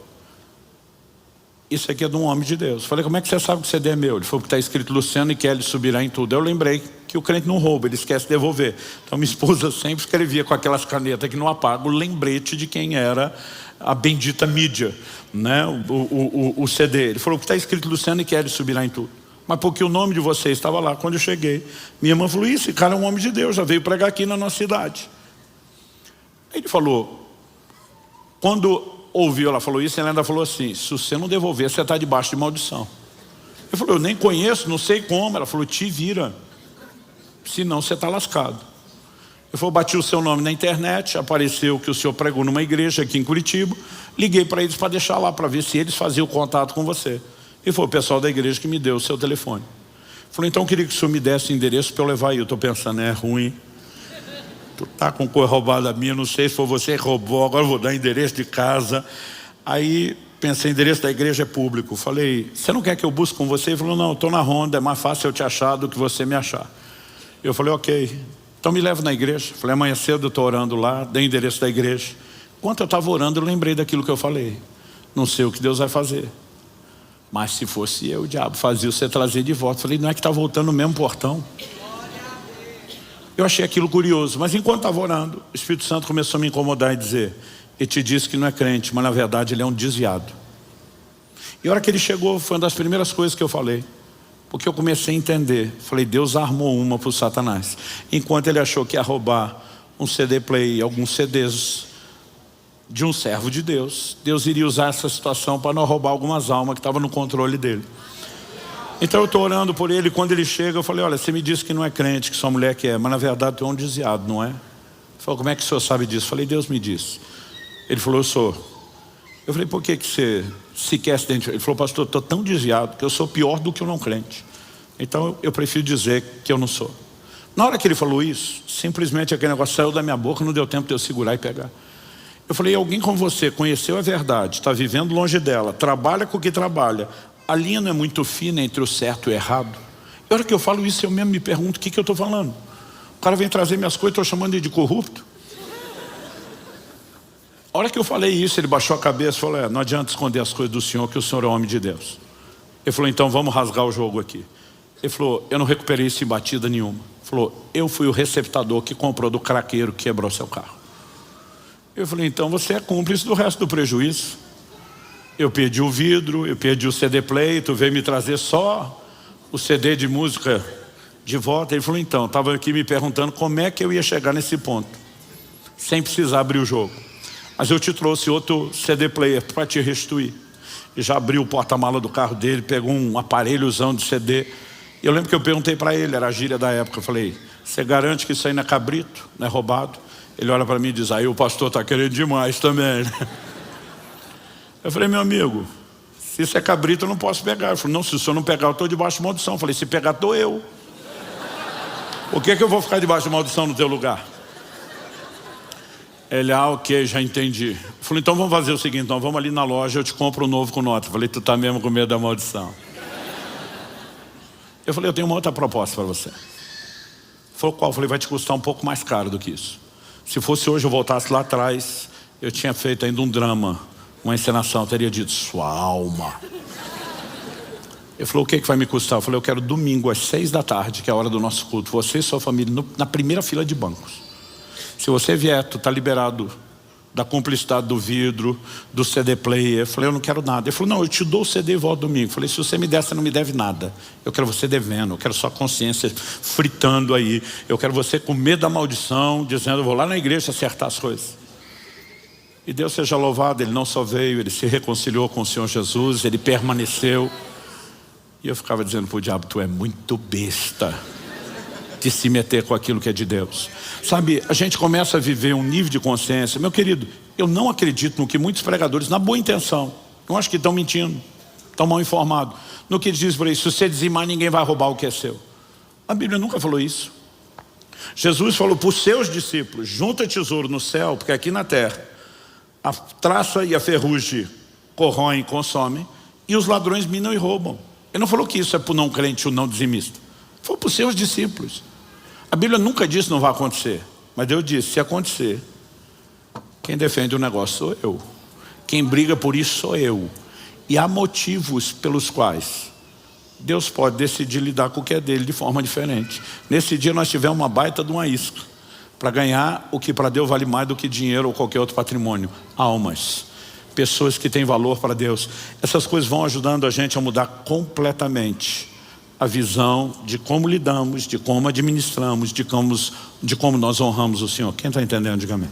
isso aqui é de um homem de Deus. Falei, como é que você sabe que o CD é meu? Ele falou que está escrito Luciano e Kelly subirá em tudo. Eu lembrei que o crente não rouba, ele esquece de devolver. Então minha esposa sempre escrevia com aquelas canetas que não apagam o lembrete de quem era a bendita mídia, né? o CD. Ele falou que está escrito Luciano e Kelly subirá em tudo. Mas porque o nome de vocês estava lá quando eu cheguei. Minha irmã falou, esse cara é um homem de Deus, já veio pregar aqui na nossa cidade. Ele falou, quando ouviu, ela falou isso, ela ainda falou assim, se você não devolver, você está debaixo de maldição. Eu falei, eu nem conheço, não sei como. Ela falou, te vira, senão você está lascado. Eu falei, bati o seu nome na internet, apareceu que o senhor pregou numa igreja aqui em Curitiba, liguei para eles para deixar lá, para ver se eles faziam contato com você. E foi o pessoal da igreja que me deu o seu telefone. Falei, então eu queria que o senhor me desse o endereço para eu levar aí. Eu estou pensando, é ruim. Tu tá com coisa roubada minha, não sei se foi você que roubou, agora eu vou dar endereço de casa. Aí pensei, endereço da igreja é público. Falei, você não quer que eu busque com você? Ele falou, não, eu estou na Honda, é mais fácil eu te achar do que você me achar. Eu falei, ok, então me leva na igreja. Falei, amanhã cedo eu estou orando lá, dei o endereço da igreja. Enquanto eu estava orando, eu lembrei daquilo que eu falei. Não sei o que Deus vai fazer, mas se fosse eu, o diabo fazia você trazer de volta. Falei, não é que está voltando no mesmo portão? Eu achei aquilo curioso, mas enquanto estava orando, o Espírito Santo começou a me incomodar e dizer, ele te disse que não é crente, mas na verdade ele é um desviado. E a hora que ele chegou, foi uma das primeiras coisas que eu falei, porque eu comecei a entender. Falei, Deus armou uma para o Satanás. Enquanto ele achou que ia roubar um CD play e alguns CDs de um servo de Deus, Deus iria usar essa situação para não roubar algumas almas que estavam no controle dele. Então eu estou orando por ele, quando ele chega, eu falei, olha, você me disse que não é crente, que sua mulher quer, mas na verdade tu é um desviado, não é? Ele falou, como é que o senhor sabe disso? Eu falei, Deus me disse. Ele falou, eu sou. Eu falei, por que você se quer se identificar? Ele falou, pastor, eu estou tão desviado que eu sou pior do que o não crente. Então eu prefiro dizer que eu não sou. Na hora que ele falou isso, simplesmente aquele negócio saiu da minha boca, não deu tempo de eu segurar e pegar. Eu falei, alguém como você conheceu a verdade, está vivendo longe dela, trabalha com o que trabalha, a linha não é muito fina entre o certo e o errado. E a hora que eu falo isso, eu mesmo me pergunto o que eu estou falando. O cara vem trazer minhas coisas, estou chamando ele de corrupto. A hora que eu falei isso, ele baixou a cabeça e falou, não adianta esconder as coisas do senhor, que o senhor é homem de Deus. Ele falou, então vamos rasgar o jogo aqui. Ele falou, eu não recuperei isso em batida nenhuma. Ele falou, eu fui o receptador que comprou do craqueiro que quebrou seu carro. Eu falei, então você é cúmplice do resto do prejuízo. Eu perdi o vidro, eu perdi o CD play, tu veio me trazer só o CD de música de volta. Ele falou, então, estava aqui me perguntando como é que eu ia chegar nesse ponto, sem precisar abrir o jogo. Mas eu te trouxe outro CD player para te restituir. E já abriu o porta-mala do carro dele, pegou um aparelhozão de CD. E eu lembro que eu perguntei para ele, era a gíria da época, eu falei, você garante que isso aí não é cabrito, não é roubado? Ele olha para mim e diz, aí o pastor está querendo demais também. Eu falei, meu amigo, se isso é cabrito eu não posso pegar. Ele falou, não, se o senhor não pegar eu estou debaixo de maldição. Eu falei, se pegar estou eu. Por que eu vou ficar debaixo de maldição no teu lugar? Ele, ok, já entendi. Eu falei, então vamos fazer o seguinte, então vamos ali na loja, eu te compro um novo com nota. Eu falei, tu tá mesmo com medo da maldição? Eu falei, eu tenho uma outra proposta para você. Ele falou, qual? Eu falei, vai te custar um pouco mais caro do que isso. Se fosse hoje eu voltasse lá atrás, eu tinha feito ainda um drama, uma encenação, eu teria dito, sua alma. Ele falou, o que vai me custar? Eu falei, eu quero domingo às 6 da tarde, que é a hora do nosso culto, você e sua família na primeira fila de bancos. Se você vier, tu está liberado da cumplicidade do vidro, do CD player. Eu falei, eu não quero nada. Ele falou, não, eu te dou o CD e volto domingo. Eu falei, se você me der, você não me deve nada. Eu quero você devendo, eu quero sua consciência fritando aí. Eu quero você com medo da maldição, dizendo, eu vou lá na igreja acertar as coisas. E Deus seja louvado, ele não só veio, ele se reconciliou com o Senhor Jesus, ele permaneceu. E eu ficava dizendo para o diabo, tu é muito besta de se meter com aquilo que é de Deus. Sabe, a gente começa a viver um nível de consciência. Meu querido, eu não acredito no que muitos pregadores, na boa intenção, eu acho que estão mentindo, estão mal informados, no que eles dizem por aí, se você dizimar, ninguém vai roubar o que é seu. A Bíblia nunca falou isso. Jesus falou para os seus discípulos, junta tesouro no céu, porque aqui na terra a traça e a ferrugem corroem e consomem, e os ladrões minam e roubam. Ele não falou que isso é para o não crente ou não dizimista. Foi para os seus discípulos. A Bíblia nunca disse não vai acontecer. Mas Deus disse, se acontecer, quem defende o negócio sou eu. Quem briga por isso sou eu. E há motivos pelos quais Deus pode decidir lidar com o que é dele de forma diferente. Nesse dia nós tivemos uma baita de uma isca para ganhar o que para Deus vale mais do que dinheiro ou qualquer outro patrimônio. Almas. Pessoas que têm valor para Deus. Essas coisas vão ajudando a gente a mudar completamente a visão de como lidamos, de como administramos, de como nós honramos o Senhor. Quem está entendendo, diga amém.